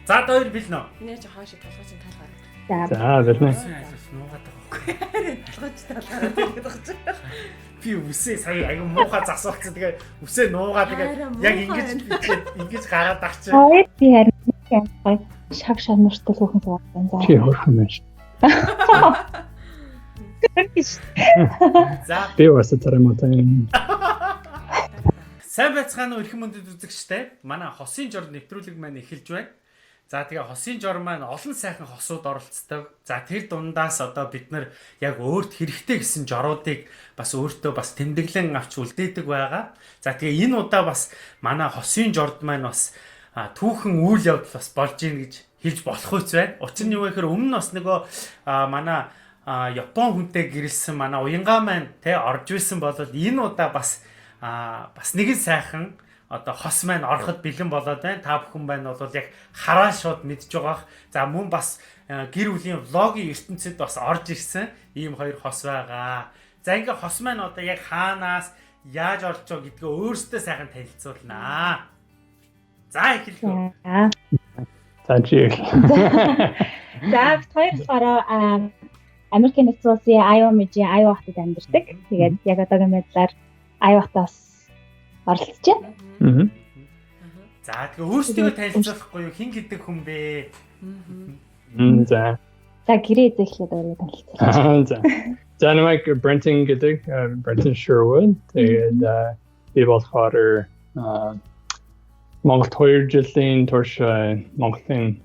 За хоёр билнэ. Нэ чи хаашаа толгой чинь талгаар. За бэлнэ. Нуугаад байгаа. Толгой чинь талгаар тэгээд багч. Би үсээ сая аягүй муухай засуулсан. Тэгээ үсээ нуугаад тэгээ яг ингэж гараад авчих. Хоёр би харин шаг шанартай хүүхэн суусан. За. Чи хөрхөн байж. За Би бас тараматай. сайн байцгаана уу эрхэм мөндөд үзэгчтэй. Манай хосын жор нэвтрүүлэг маань эхэлж байна. За тэгээ хосын жор маань олон сайхан хосууд оролцдог. За тэр дундаас одоо бид нар яг өөрт хэрэгтэй гэсэн жоруудыг бас өөртөө бас тэмдэглэн авч үлдээдэг байгаа. За тэгээ энэ удаа бас манай хосын жорд маань бас түүхэн үйл явдал бас болж ийн гэж хэлж болох үс байна. Учир нь юу гэхээр өмнө нь бас нөгөө манай Япон хүнтэй гэрэлсэн манай уянгаа маань те орж исэн бол энэ удаа бас нэгэн сайхан одоо хос маань ороход бэлэн болоод байна. Та бүхэн байна бол яг хараа шууд мэдж байгаах. За мөн бас гэр бүлийн влогийн ертөнцид бас орж ирсэн ийм хоёр хос байгаа. За ингээ хос маань одоо яг хаанаас яаж орж байгаа гэдгээ өөрсдөө сайхан танилцуулнаа. За эхэллээ. За чи. За хоёроо Америкийн нэгдсэн улсын Айова хотод амьдардаг. Тэгээд яг одоогийн байдлаар Айоватаас оролцож байна. За тэгээ өөрсдөө танилцуулахгүй юу хэн гэдэг хүн бэ? За. За гэрээ эзэхлээд өөрөө танилцуулж. За. За намайг Brenton гэдэг Brenton Suwdaa. Тэгээд би болохоор Монгол 2 жилийн турш Монголын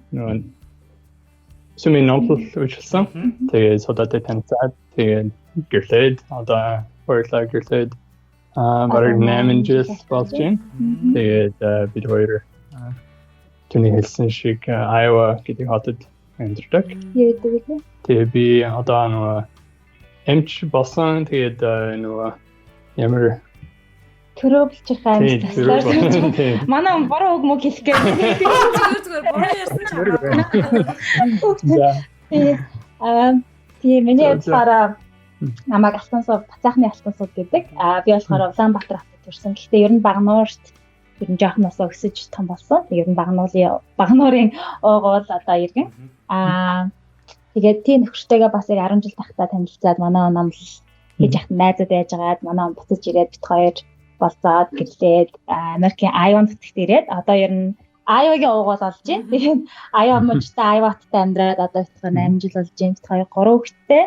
сүмийн номлол үйлчилсэн. Тэгээд содад танилцаад тэгээд гэрлээд одоо хоёулаа гэрлээд бараг 8 жил болж байна. Тэгээд бид хоёр түүний хэлсэн шиг Iowa гэдэг хотод амьдардаг. Тэгээд би одоо нөгөө эмч болсон. Тэгээд нөгөө ямар төрөөбөлчих аимс таслаар. Манай бороо үг мөг хэлэх гээ. Зүгээр бороо ярьсан ч. Тийм миний болохоор намайг алтан сууд бацаахны алтан сууд гэдэг. Би болохоор Улаанбаатар хотод төрсэн. Гэхдээ ер нь Багнуурт ер нь жоохносоо өсөж том болсон. Ер нь Багнуурын уугуул одоо иргэн. Тэгээд тийм нөхөртэйгээ бас яг 10 жил тахтаа танилцаад манай номлол хийж яхад найзууд байж байгаад манай буцаж ирээд бит хоёр болцоод гэлээд Америкийн Айова нутагт ирээд одоо ер нь Айовагийн уугуул болж байна. Тэгээд Айова мужтай Айоваттай амьдраад одоо ихтгэн 8 жил болж байна. Бит хоёр 3 хүүхэдтэй,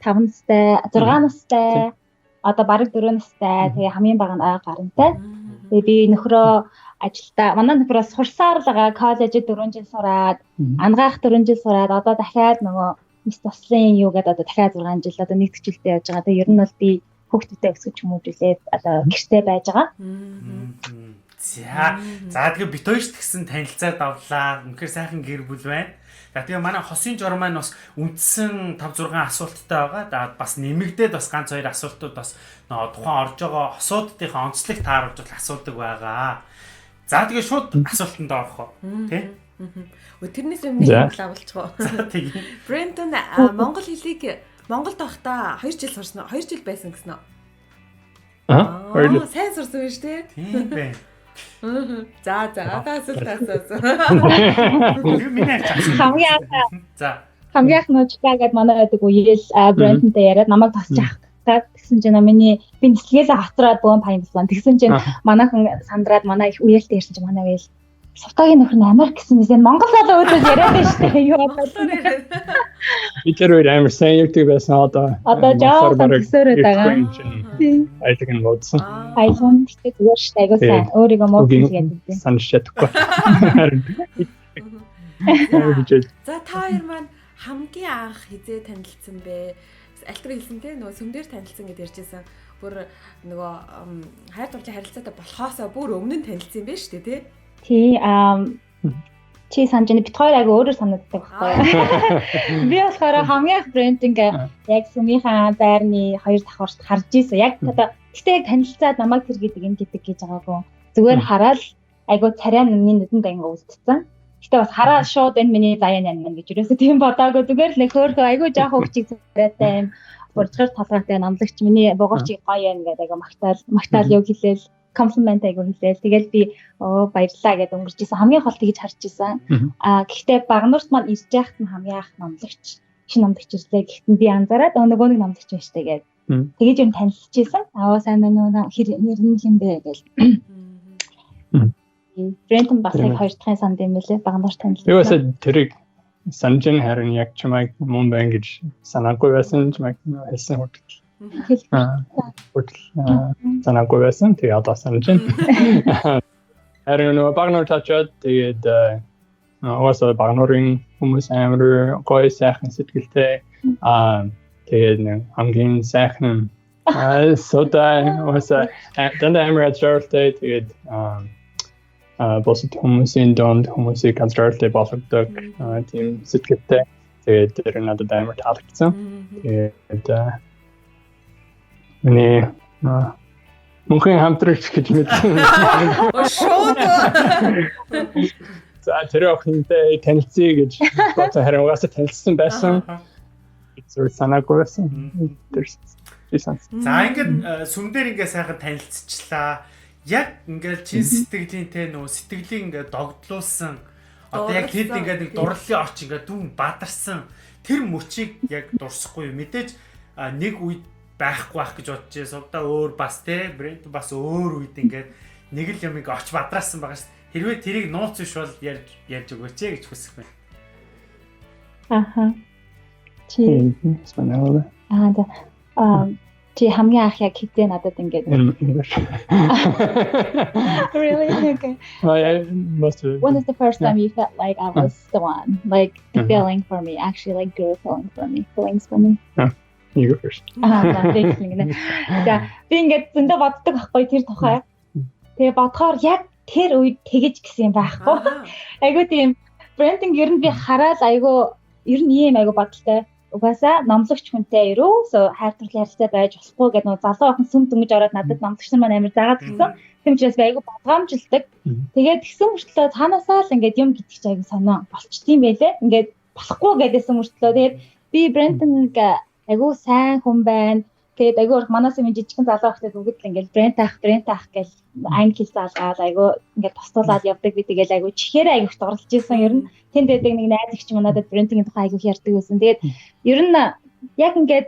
5 настай, 6 настай, одоо бараг 4 настай. Тэгээ хамгийн бага нь гарантай. Тэгээ би нөхрөө ажилдаа манай нөхрөөс сурсаар л байгаа. Коллежид 4 жил сураад, ангаах 4 жил сураад одоо дахиад нөгөө мис туслын юу гэдэг одоо дахиад 6 жил одоо нэг жилдээ явж байгаа. Тэгээ ер нь бол би хүүхдүүдтэй өсгөж хүмүүжүүлээд одоо гэртээ байж байгаа. За тэгээ бит хоёрт гэсэн танилцаад авлаа. Үнэхээр сайхан гэр бүл байна. За тэгээ манай хосын жор маань бас үндсэн 5 6 асуулттай байгаа. За бас нэмэгдээд бас ганц хоёр асуултууд бас тухайн орж байгаа хосуудынхаа онцлог тааруулж асуудаг байгаа. За тэгээ шууд асуултанд орох уу? Тэ? Тэрнээс өмнө нэг авалцгаа. За тэгээ. Brenton монгол хэлийг Монголд байхдаа 2 жил сурсан уу? 2 жил байсан гэсэн үү? Сайн сурсан биш үү? Тийм байна. За одоо асуултаас. Хамгийн анхнуудаа гээд манай байдаг үеэл Brenton-тэй яриад намайг тасч авах гэсэн чинь миний би нислэгээсээ хатраад бөөн паянсан. Тэгсэн чинь манайхан сандраад манай их үеэлтэй ярьсан чинь манай үеэл Сутагийн нөхөр нь Америк гэсэн мэт Монгол болоо өөдөө яриад байна шүү дээ. Юу бодлоо. Би тэр үед амар сайн юудаг байсан одоо жоо төгсөөрöd байгаа. Айтаг нь бодсон. Айфон гэдэг зүгээр шүү дээ. Айгуу сайн. Өөрийгөө муу хийгээд дээ. Санаж чадахгүй. За та хоёр маань хамгийн анх хизээ танилцсан бэ? Альтер хэлсэн те нөгөө сүмдэр танилцсан гэдээ ярьжсэн. Бүр нөгөө хайр дурлалын харилцаатай болохоосоо бүр өмнө нь танилцсан юм байна шүү дээ те. Тий чи санаж бит хоёр айгу өөрөөр санагддаг байхгүй. Би болохоор хамгийн их брендинг яг сүмийнхаа байрны хоёр давхарт харж ийсэн. Яг одоо гэтээ танилцаад намайг тэр гэдэг энэ гэдэг гэж байгаагүй. Зүгээр хараад айгу царай миний нүдэнд ингээ үлдсэн. Гэтээ бас хараад шууд энэ миний заяа нэмэн гэж юусоо тийм бодоагүй. Зүгээр л хөөхөө айгу жоох хөвчиг царайтай юм. Буржгар талгаатай намлагч миний бугуурчиг гоё юм гэдэг айгу магтаал юу хэлээл комплимент айгу хэлээл. Тэгэл би баярлалаа гэдээ өнгөрч исэн. Хамгийн гол тэгж харж исэн. Гэхдээ багнуурт маань ирж яхад нь хамгийн анх номлогч шинэ номлогч ирлээ. Гэхдээ би анзаараад нөгөө нэг номлогч байж таагээд тэгэж юм танилцж исэн. Сайн байна уу? Нэр нь юм бэ гэж. Brenton бас яг хоёр дахь санд юм лээ. Багнуурт танилцсан. Юу өсө тэрийг санжин харин яг чамайг мөн байна гэж санаагүй байсан чамайг хэлсэн хүртэл. Санаагүй байсан. Тэгээ одоо санжин. Харин нөгөө багнуур тачаад тэгээд оосоо багнуурын хүмүүс амар гоё сайхан сэтгэлтэй тэгээд хамгийн сайхан содаа оосоо дандаа амар ажралтай тэгээд Позитив хүмүүсийн донд хүмүүсийг контролтэй болгодог тийм сэтгэлтэй. Тэгээд тэр надад амар таалагдсан. Тэгээд миний мөнхийн хамтрагч гэж мэдсэн. Шууд. За тэр охинтой танилцъя гэж бодсон харин угаасаа танилцсан байсан. Зөв санаагүй байсан. За ингээд сүмдэр ингээд сайхан танилцчихлаа. Яг ингээд чин сэтгэлийн те нөө сэтгэлийг ингээд догдлуулсан одоо яг хэд ингээд нэг дурлалын орч ингээд дүүн бадарсан тэр мөчийг яг дурсахгүй мэдээж нэг үед байхгүй байх гэж бодож байсан. Сувдаа өөр бас те Brenton бас өөр үед ингээд нэг л юм орч бадраасан байгаа ш. Хэрвээ тэрийг нууц биш бол ярьж өгөөч гэж хүсэх байна. Аха. Чи спанаа. Чи хамгийн анх яг хитээ надад ингээд Really? Okay. When is the first time you felt like I was the one? Like the feeling for me, actually like girl feelings for me. You go first. За би ингээд зөндөө боддог байхгүй тэр тухай. Тэгээ бодохоор яг тэр үед тэгэж гисэн байхгүй. Айгуу тийм Brenton ер нь би хараад айгуу ер нь ийм айгуу бодолтой. Угаасаа номлогч хүнтэй ерөөсөө хайртурлын харилцаа байж болохгүй гэдэг нэг залуу охин сүм дүнгиж ороод надад номлогч нар маань амар заагаад гисэн. Тэмчээс айгу бодгоомжилдаг. Тэгээд тэгсэн мөртлөө цаанаасаа л ингээд юм гэдэг чи айгу санаа болчтiin байлээ. Ингээд болохгүй гэдээсэн мөртлөө тэгээд би Brenton айгу сайн хүн байна. Тэгээд айгу манаас юм жижигхэн залуу охтод бүгд л ингээд Brenton ах гэж англи хэл заалгаад айгу ингээд тостуулаад явдаг би тэгээд айгу чихээр айгу их дурлж ирсэн. Ер нь тэнд байдаг нэг найз ихч манадад Brenton-ийн тухай айгу ярьдаг байсан. Тэгээд ер нь яг ингээд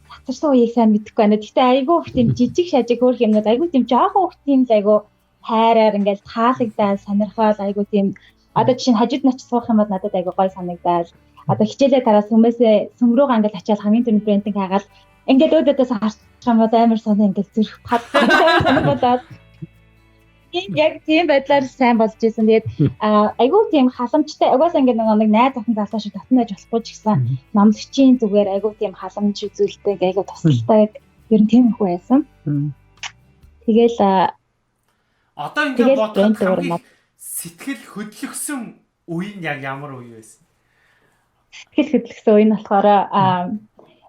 татарсан үеийг сайн мэдэхгүй байна. Гэхдээ айгу их тийм жижиг шажиг хөөх юмнууд айгу тийм жоохон хөвгтийн л айгу хайраар ингээд таалагдаад сонирхоод айгу тийм одоо жишээ нь хажууд нач суух юм бол надад айгу гоё санагдаад одоо хичээлээ тараас хүмүүсээ сүм рүүгээ ингээд ачаал хамгийн түрүүнд Brenton хаагаад ингээд өөдөөс харж байгаа юм бол амар сонир ингээд зүрх пад санагдаад яг тийм байдлаар сайн болж исэн. Тэгээд айгүй тийм халамжтай угаасаа ингээд нэг найз охин залуу шиг татнаж болохгүй ч гэсэн номлогчийн зүгээр айгүй тийм халамж үзүүлдэг айгүй тусалтай ер нь тийм их байсан. Тэгэл одоо ингээд бодоход хамгийн сэтгэл хөдлөсөн үе нь яг ямар үе байсан? Сэтгэл хөдлөсөн үе нь болохоор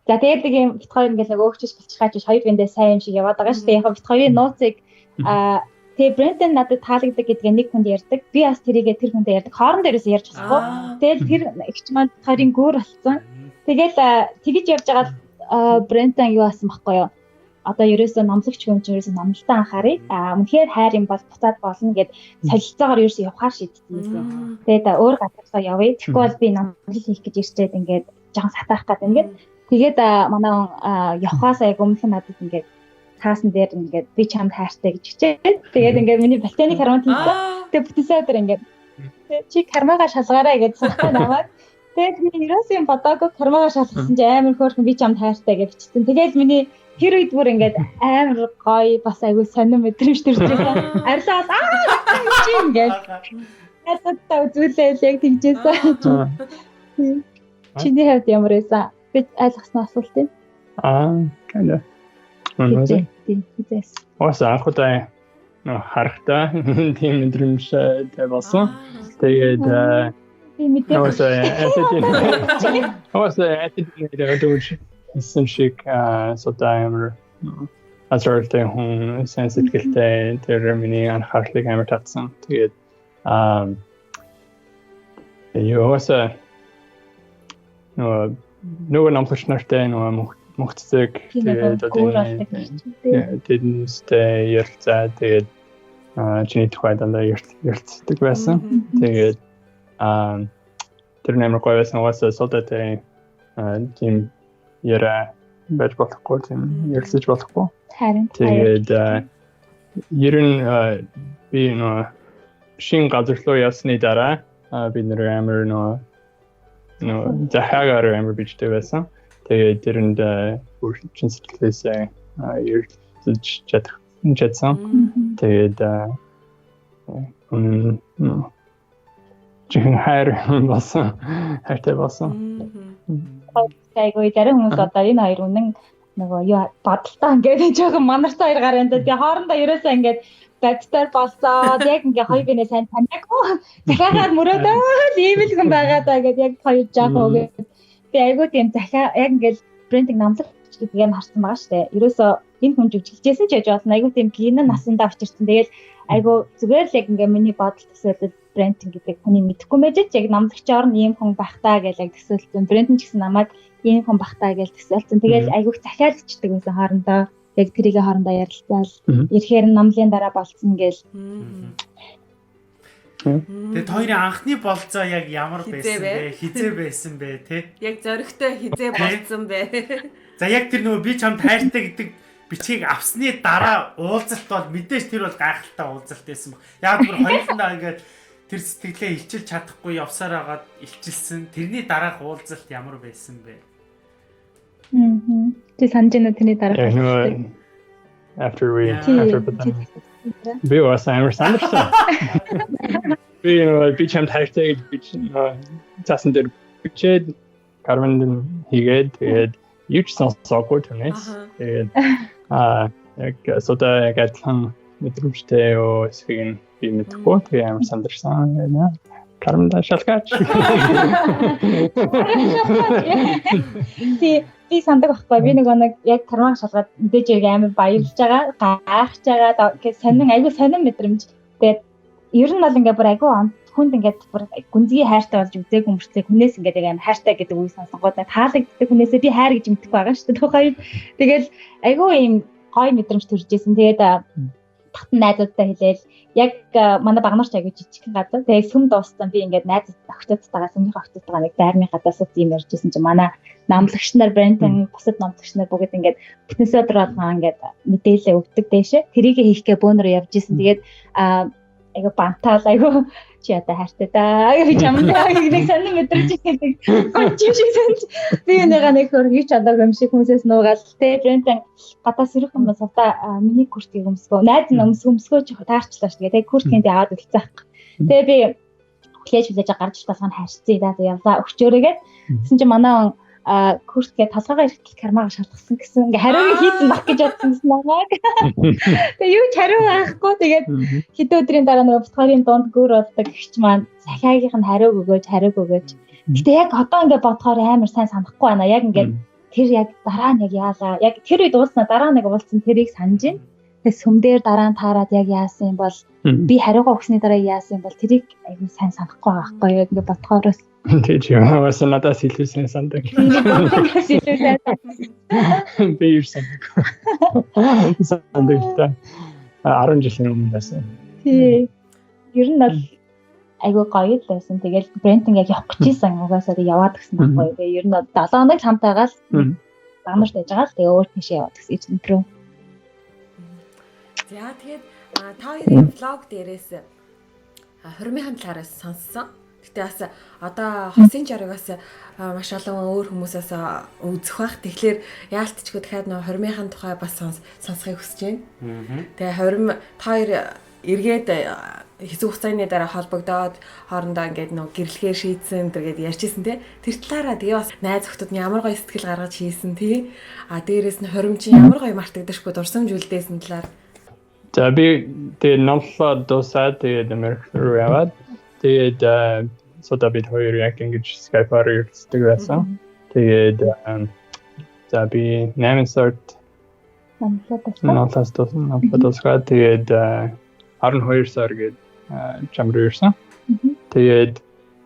за тэгээд нэг юм бит хоёр ингээд нэг өөгчөж болчихгаач хоёр биндээ сайн юм шиг яваад байгаа шүү дээ. Яг бит хоёрын нууцыг тэгээ Brenton надад таалагддаг гэдгээ нэг хүнд ярьдаг. Би бас тэрийгээ тэр хүндээ ярьдаг. Хоорон дээрээс ярьж болохгүй. Тэгэл тэр ихч маань хоёрын гүр болсон. Тэгэл тэгэж ярьж байгаа Brenton юу асан баггүй юу? Одоо ерөөсөө номлогч хүн чинь ерөөсөө номлолтоо анхаарыг. Үнэхээр хайр юм бол буцаад болно гэд солилцоогоор ерөөсөө явахаар шийдсэн. Тэгээд өөр газараа явъя. Тэгэхгүй бол би номлол хийх гэж ирчээд ингээд жоохон сатаах гэдэг ингээд тэгээд манай явахаас айгуумхан надад ингээд таасан дээр ингээд би чамд хайртай гэж хичээд тэгээд ингээд миний балтаны карман хийсэн. Тэгээд бүтээсээ дээр ингээд чи кармагаа шалгаарай гэж санахтай намайг. Тэгээд миний ерөөсөө бодоогүй кармагаа шалгасан чи амар хөөрхөн би чамд хайртай гэж бичсэн. Тэгээд миний тэр үед бүр ингээд амар гоё бас айгүй сонирм мэдрэмж төрж байсан. Арилаад чи ингээд хатаа үзүүлээл яг тэгжээсэн. Чиний хувьд ямар байсан? Би айлгсан асуулт юм. Kinda. Тиймээс. Ос анхудаа харахтаа тийм мэдрэмжтэй болсон. Тэгээд би мэдээ. Ос эдэж исэн шиг содаймер асуултын хүн сенситивтэй тэр миний анхаарлыг амар татсан. Тэгээд ёоса нөгөө номлогч нартай нөгөө мөхцөг тэгээд тэднэстэй ярилцаа тэгээд чиний тухай дандаа ярилцдаг байсан. Тэгээд тэр нэмэр гоё байсан угаасаа содотой тийм яра байж болохгүй тийм ярилцаж болохгүй. Харин тэгээд ер нь би нөө шин газар руу явсны дараа бид нэр амар нөө захагаар амар бичдэг байсан. Тэгээд тэрэнд чин сэтгэлээсээ ярилцаж чадсан. Тэгээд чин хайртай болсон. Айгүй зарим хүмүүс одоо энэ хоёр үнэн нөгөө юу бодолтой ингээд жоохон манартай хоёр гараа энэ тэгээ хоорондоо ерөөсөө ингээд бадтар болсоод яг ингээ хоёр бинээ сайн таньдаггүй. Захаагаар мөрөөдөө иймэлгэн байгаа даа гэдэг яг хоёр жаахан үгээд би айгүй тийм захаа яг ингээ брендинг намлагч гэдгийг нь харсан байгаа штэ. Ерөөсөө энэ хүн жүжиглэжсэн ч яж болно. Айгүй тийм гинэ насандаа очирсан. Тэгэл айгүй зүгээр л яг ингээ миний бодол төсөөлөд брендинг гэдэг хүний мэдэхгүй байж яг намлагчаар нь ийм хүн байх таа гэж яг төсөөлсөн. Брендинг ч гэсэн намайг ийм хүн байх таа гэж төсөөлсөн. Тэгэл айгүй захиалчдаг байсан хоорондоо. Яг тэрийг хоорондоо ярилцаал ирэхээр намлын дараа болцсон гээл. Тэгээд хоёрын анхны болцоо яг ямар байсан бэ? Хизээ байсан бэ, тэ? Яг зөрөгтэй хизээ болцсон бэ. За яг тэр нөгөө би чамд хайртай гэдэг бичгийг авсны дараа уулзалт бол мэдээж тэр бол гайхалтай уулзалт байсан баг. Яг бүр хоёуландаа ингээд тэр сэтгэлээ илчилж чадахгүй явсаар агаад илчилсэн. Тэрний дараах уулзалт ямар байсан бэ? Чи санаж байна тэрний дараа. After we was амар санагдсан. Би чамд хайртай гэж цаасан дээр бичээд Carmen хийгээд тэгээд юу ч сонсоогүй түүнээс. Тэгээд яг содаа гадхан мэдрэмжтэй өсвийг би мэдхгүй тэгээд амар сандарсан байна. Carmen шалгаач. Би сандаг байхгүй. Би нэг яг Carmen шалгаад мэдээж яг амар баярлж байгаа, гайхаж байгаа. Гэхдээ сонин айгүй сонин мэдрэмж. Тэгээд ер нь бол ингээ бүр айгүй хүнд ингээд бүр гүнзгий хайртай болж үзээгүй мөртлөө хүнээс ингээд яг амар хайртай гэдэг үг сонсонгууд таалагддаг хүнээсээ би хайр гэж мэддэг байгаа шүү дээ. Тухайд тэгэл айгүй юм гоё мэдрэмж төрж исэн. Тэгээд татан найзуудтай хэлээл яг манай багнаарч айгүй жижигхэн газар. Тэгээд сүм дууссан би ингээд найзуудтай огцоцтойгоо сүмийн огцоцтойгоо нэг байрны гадаас ус юм ярьжсэн чинь манай намлагч нар Brenton бусад намлагч нар бүгд ингээд бүтэнсээ өдөр болгоо ингээд мэдээлэл өгдөг дэшээ. Тэрийг хийх гэ бөөнөр явж исэн. Тэгээд айгүй бантаал айгүй чи одоо хайртай даа гэж амнаа нэг сонир мэдрэж ихэд чимшсэн би нэг хөргий ч одоо юм шиг хүмүүсээс нуугаал тэ Brenton гадаас ирэх юм баста миний куртгийг өмсгөө найз нь өмсгөө ч таарчлаа шүү дээ курткинд аваад үлцээх. Тэгээ би хүлээж гарч ир талгаан хайрцъя да явлаа өгчөөрөөгээд гэсэн чинь манай куртгээ талгаагаа ирэхдээ кармаага шалгасан гэсэн ингээ хариуг хийсэн баг гэж бодсон намайг. Тэгээ юу ч хариу байхгүй тэгээд хэдэн өдрийн дараа нөгөө бутгарын дунд гүр болдог гихч маань захиагийнх нь хариуг өгөөж. Гэтэ яг одоо ингээ бодохоор амар сайн санахгүй байна. Яг ингээ тэр яг дараа нь яг яалаа. Яг тэр үед уулснаа дараа нэг уулцсан тэрийг санаж байна. Тэгээ сүмдэр дараа нь таарад яг яасан юм бол би хариугаа өгсөний дараа яасан юм бол тэрийг айгүй сайн санахгүй байгаа байхгүй яг ингээ бодохоороос Did you have a sonata silhouette something? Би юу санагдав. Аран жилийн өмнө байсан. Тий. Ер нь бол айгүй гоё л байсан. Тэгэл Brenton яг явах гэжсэн. Угаасаа яваад гисэн байхгүй. Тэгээ ер нь 7 хоног хамтаагаал бамарт байж байгаа л тэгээ өөр тийшээ яваад гисэн чинь рүү. За тэгээд та хоёрын влог дээрээс хормынхан талаараас сонссон. Гэтэ бас одоо хосын жаргаас маш олон өөр хүмүүсээс үзэх бах. Тэгэхээр яалтчгүй дахиад нөө хормынхан тухай бас сонсхийг хүсэж байна. Тэгээ хорим та хоёр эргээд хэсэг хугацааны дараа холбогдоод хоорондоо ингээд нөө гэрлэхээр шийдсэн гэдэг ярьжсэн тий. Тэр талаараа тэгээ бас найз охтод нь ямар гоё сэтгэл гаргаж хийсэн тий. Дээрээс нь хорим чинь ямар гоё мартагдашгүй дурсамжүүлдээсэн талаар. За би тэгээ номлоо дуусаад тэгээд Америк руу яваад тэгээд содаа бид хоёр яг ингэж Skype-аар ирдэг байсан. Тэгээд за би 8 сард намлаас дуусгаад тэгээд 12 сар гээд чамруу ирсэн. Тэгээд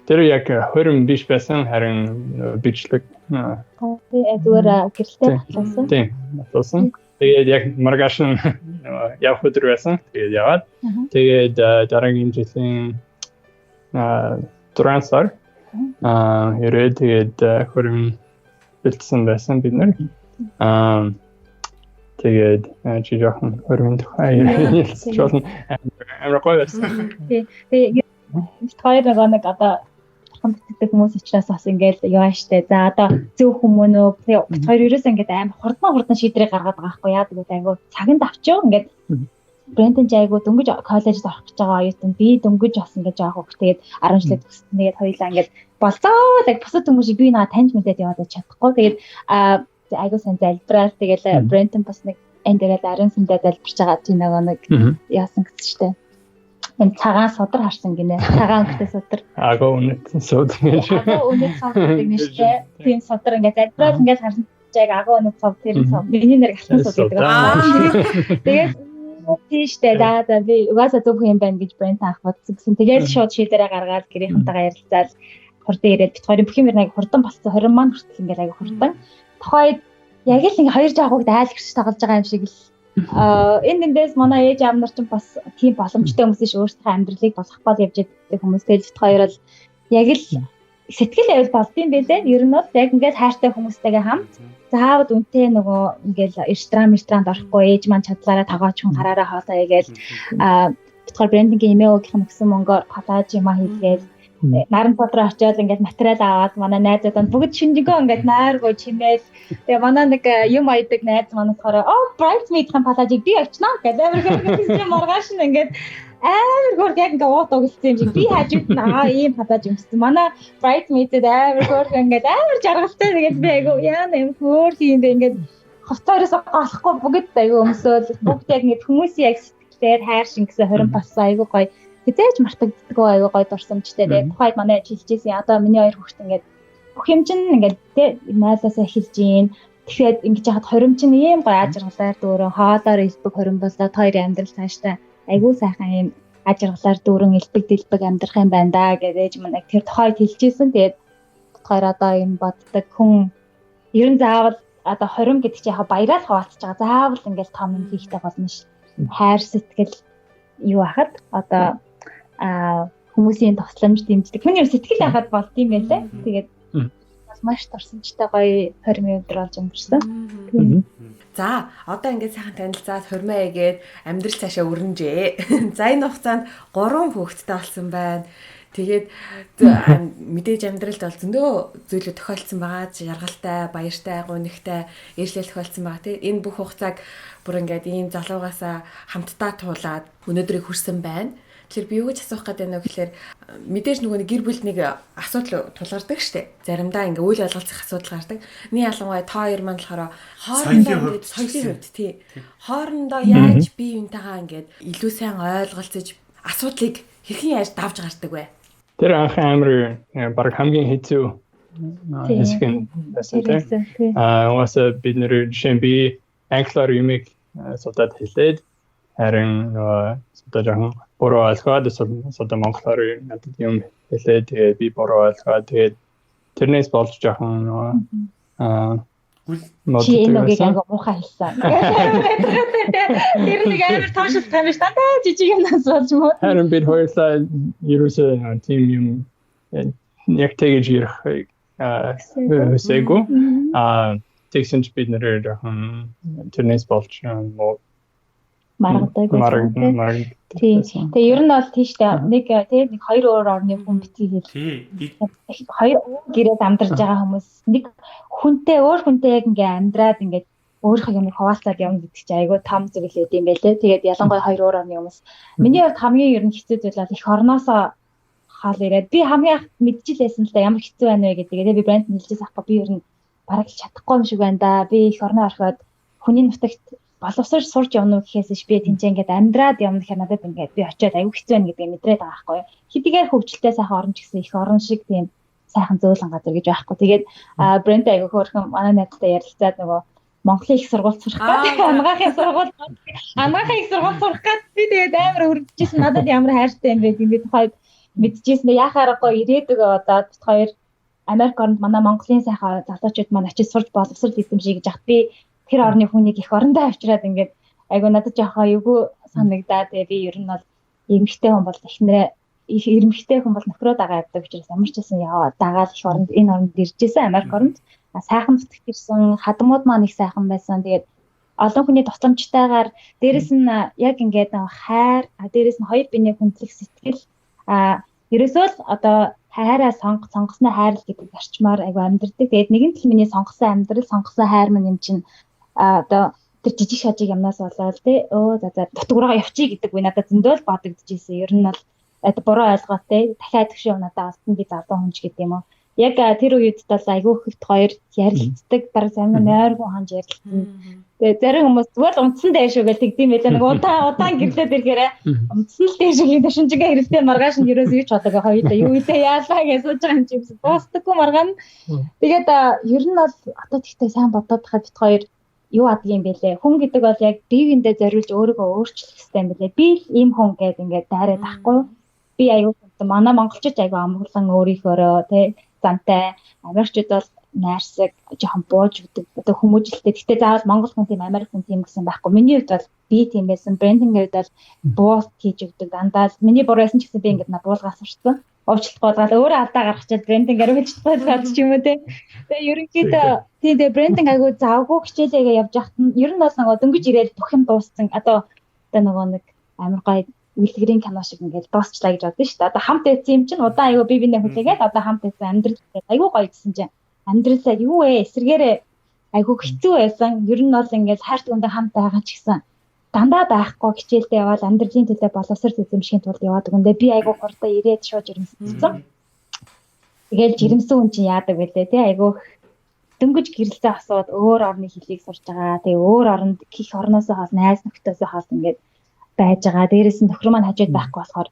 Тэр яг хөрөм биш байсан харин бичлэг. Зүгээр гэрэлтэй болсон. Тийм. Болсон. Тэгээд яг маргааш нь явах өдөр байсан. Тэгээд яваад. Тэгээд дараагийн жилийн трансфер ирээд тэгээд хөрөм бэлдсэн байсан бид нар. Тэгээд чи жоохон хөрөмийн тухай ярьж болно. Амар гоё байсан. Тэгээд хоёр нэг одоо хамтдаг хүмүүс учраас бас ингээл яа штэ. За одоо зөв хүмүүн үү. Хоёр ерөөсөө ингээд амар хурдан шийдрийг гаргаад байгаа байхгүй яа. Тэгээд айгу цаганд авчив ингээд Брентон айгу дөнгөж коллежид орох гэж байгаа оюутан би дөнгөж бас ингээд жоох хөөх. Тэгээд 10 жилээ төгссөн. Тэгээд хоёулаа ингээд болцоо яг бусад хүмүүс би наа таньж мэдээд яваад чадахгүй. Тэгээд айгу сан залбирал тэгээд Брентон бас нэг энэ дээр арын сандаа залбирч байгаа тийм нэг яасан гэсэн штэ. Энэ цагаан содар харсан гинэ. Цагаан өнгөтэй содар. Агуу үнэт содар. Агуу үнэт содар нэгштэй. Тийм содар ингээд залбирал ингээд харсан чиг агуу үнэт содар тийм содар. Миний нэр алтан содар гэдэг. Тэгээд тийштэй за би угаасаа зөв юм байна гэж Брентон ах бодсон. Тэгээд шууд шийдэрээ гаргаад гэрийнхэнтэйгээ ярилцаад хурдан ирээд бит хоёрын бүх юм нэг хурдан болцсон 20 маань хүртэл ингээд аяга хурдан. Тухайд яг л ингээ хоёр жаагууд айл гэрч тагалж байгаа юм шиг л энэ эндээс манай ээж аав нар ч бас тийм боломжтой хүмүүс ш өөрсдөө амьдралыг болох бол явж байгаа хүмүүс тэгээд бит хоёр л яг л сэтгэл авил болдсон байлээ. Ер нь бол яг ингээд хайртай хүмүүстэйгээ хамт заавал үнтэй нөгөө ингээл ресторанд орохгүй ээж маань чадлаараа тогооч хүн гараараа хоолоо игээл бит хоёр брендингийн имэогийнх нь өгсөн мөнгөөр палаж юм хийлгээл наран бодроо очиод ингээд материал аваад манай найзууд нь бүгд шинжигөө ингээд найргоо чимээл тэгээ манай нэг юм айдаг найз манаас хороо bridesmaid-ийн палажийг би очно гэдэг амар хэвчээ маргааш нь ингээд амар гоор яг ингээд уут угссан юм шиг би хажууд нь ийм палаж өмссөн манай bridesmaid-д амар гоор ингээд амар жаргалтай тэгээд би айгу яа нэм хөөр хийндээ ингээд хоцоороос голохгүй бүгд айгу өмсөөл бүгд яг ингээд хүмүүсийн яг сэтгэлээр хайр шингэсэн 20 болсон айгу гоё хизээж мартагддаг аюу гой дурсамжтай. Тэгээд тухайд манай хэлжсэн. Одоо миний хоёр хүүхэд ингээд бүх юм чинь ингээд найлаасаа эхэлж гин. Тэгэхээр ингэж яхад хорим чинь ийм гой ажиргалаар дүүрэн хоолоор илбэг хорим болоо хоёрын амьдрал цааштай айгүй сайхан ийм ажиргалаар дүүрэн илбэг дэлбэг амьдрах юм байна да гэж манай тэр тухайд хэлжсэн. Тэгээд хоёр одоо юм боддог хүн ер нь заавал одоо хорим гэдэг чинь яг баяраар хуваалцж байгаа. Заавал ингээд том юм хийхтэй болно ш. Хайр сэтгэл юу ахад одоо хүмүүсийн тусламж дэмждэг. Хүний сэтгэл байхад болд юм байлаа. Тэгээд бас маш дурсамжтай гоё 20 өдөр болж өнгөрсөн. За, одоо ингээд сайхан танилцаад хормоо игээд амьдрал цаашаа өрнөжээ. За энэ хугацаанд 3 хүүхэдтэй болсон байна. Тэгээд мэдээж амьдралд бол зөндөө зүйлүүд тохиолдсон байгаа. Жаргалтай, баяртай, гунигтай, ээжлэл тохиолдсон байгаа тийм. Энэ бүх хугацааг бүр ингээд ийм залуугаасаа хамтдаа туулаад өнөөдрийг хүрсэн байна. Тэгэхээр би юу гэж асуух гэдэг нь вэ гэхээр мэдээж нөгөө гэр бүлд нэг асуудал тулгардаг штэ. Заримдаа ингээ үйл ойлголцох асуудал гардаг. Миний ялангуяа та хоёр маань болохоор хоорондоо соёлын хувьд тий. Хоорондоо яаж бие биентэйгээ ингээд илүү сайн ойлголцож асуудлыг хэрхэн яаж давж гардаг вэ? Тэр анх амар баг хамгийн хэцүү хэсэг нь байсан тий. Угаасаа бид нэр жишээ би англиар юмыг судаад хэлээд харин одоо жоохон буруу ойлгоод одоо монголоор надад юм хэлээд тэгээд би буруу ойлгоод тэгээд тэрнээс болж жоохон чи энэгийг агай муухай хэлсэн. Тэр нэг амар тоошилт тань ш таа жижиг юмнаас болж мод. Харин бид хоёулаа ерөөсөө тим юм яг тэгэж ирэх хэсэггүй тэгсэнч бид нэр жоохон тэрнээс болж маргадаг. Тэгээ ер нь бол тийштэй нэг хоёр өөр орны хүн битгий хэл. Хоёр гэрээд амьдарч байгаа хүмүүс нэг хүнтэй өөр хүнтэй яг ингээ амьдраад ингээ өөрийнхөө юмыг хуваалцаад явна гэдэг чинь айгүй том зүйл ээ юм байлээ. Тэгээд ялангуяа хоёр өөр орны хүмүүс. Миний хувьд хамгийн ер нь хэцүү зүйл бол их орноосоо хаал ирээд би хамгийн их мэдчихлээсэн л да ямар хэцүү байна вэ гэдэг. Тэгээд би Брентон хэлжээс ахгүй би ер нь бараг чадахгүй юм шиг байна да. Би их орноо ороход хүний нутагт боловсрож сурч явна гэхээс би тэнцээ ингээд амьдраад явна гэхээр надад ингээд би очиод аюу хэцүү байна гэдгийг мэдрээд байгаа байхгүй юу. Хэдийгээр хөвгчлээ сайхан орон ч гэсэн их орон шиг тийм сайхан зөөлөн газар гэж байхгүй. Тэгээд Брент аюу хөөрхөн манай найзтай ярилцаад нөгөө Монголын их сургууль сурах гэдэг ангаахын их сургууль сурах гэдэг би тэгээд амар өрөвдөжсэн надад ямар хайртай юм бэ гэдэг би тухайд мэдчихсэн яхаарахгүй ирээдүг одоо бид хоёр Америк оронд манай Монголын сайхан залуучууд маань очиж сурч боловсрол эзэмшиж гэж ахт би тэр орны хүнийг их орондоо авчираад ингээд айгу надад жоохон эвгүй санагдаа. Тэгээ би ер нь бол эмэгтэй хүн бол эхнэрээ эрэмхтэй хүн бол нөхрөө дагаа явдаг учраас ямар ч гэсэн яваа дагаад их оронд энэ оронд иржсэн Америк оронд сайхан зүтгэрсэн хадмууд маань их сайхан байсан. Тэгээд олон хүний тусламжтайгаар дээрэс нь яг ингээд хайр дээрэс нь хоёр биений хүндлэх сэтгэл ерөөсөө л одоо хайраа сонгосноо хайр л гэдэг зарчмаар айгу амьдэрдэг. Тэгээд нэгэн тал миний сонгосон амьдрал сонгосон хайр маань юм чинь одоо тэр жижиг шажиг юмнаас болоод тий за дутгуураа явчих гэдэг үе надад зөндөл бодогдчихсэн. Ер нь бол буруу ойлгоо тий дахиад төвшөө надад олсон би залуу хүн ч гэдэг юм уу. Яг тэр үед бол айгүй хөвт хоёр ярилцдаг баг зарим нь нойргүй ханж ярилцсан. Тэгээ зарим хүмүүс зүгээр унтсан дээр шүү гэж тэгдэм байлаа. Нэг удаан гэрлээд ирэхээр унтсан л дээр шүү гэдэг шинжгээ хэрэгтэй маргааш нь ерөөс юу ч бодог хоёулаа юу илээ яалаа гэж сууж байгаа юм чимс. Боосдоггүй маргаан. Тэгээд ер нь бол одоо тэгтээ сайн бодоод хаад бит хоёр юу адг юм бэлээ. Хүн гэдэг бол яг бивэндээ зориулж өөрийгөө өөрчлөх хэрэгтэй юм бэлээ. Би л ийм хүн гэдэг ингээд дайраад байхгүй. Би аюу манай монголчууд аюу амгалан өөрийнхөөрөө тий зантай Америкчууд бол найрсаг жоохон бууж өгдөг одоо хүмүүжлэлтэй. Гэхдээ заавал монгол хүн тийм Америк хүн тийм гэсэн байхгүй. Миний хувьд бол би тийм байсан. Брендинг хувьд бол буулт хийж өгдөг. Дандаа миний буруу байсан ч гэсэн би ингээд буулгаас сурсан. Уучлалт болгоод өөрөө алдаа гаргачаад брендингээр үйлчлэх болж ч юм уу те. Тэгээ ерөнхийдөө тийм брендинг аягүй завгүй хичээлээгээ явж яхад нь ер нь бол нөгөө дөнгөж ирээд бүх юм дууссан. Одоо нөгөө нэг амар гоё үлгэрийн кино шиг ингээд дуусчлаа гэж бодсон шүү дээ. Одоо хамт байсан юм чинь удаан аягүй би бинээ хүлээгээд одоо хамт байсан амьдрал аягүй гоё гэсэн чинь амьдралаа юу вэ? Эсрэгээрээ айгүй хэцүү байсан. Ер нь бол ингээд хайрт өндө хамт байгаа ч гэсэн дандаа байхгүй хичээлдээ яваад амьдралын төлөө боловсрол эзэмшихийн тулд яваад өгөндөө би айгүй хурдан ирээд шууд жирэмссэн. Тэгээл жирэмсэн хүн чинь яадаг вэ те айгүй дөнгөж гэрэлцээ асууд өөр орны хэлийг сурч байгаа. Тэгээ өөр оронд гих орноос хаас найз нөхдөсөө хаас ингээд байж байгаа. Дээрээс нь тохир маань хажууд байхгүй болохоор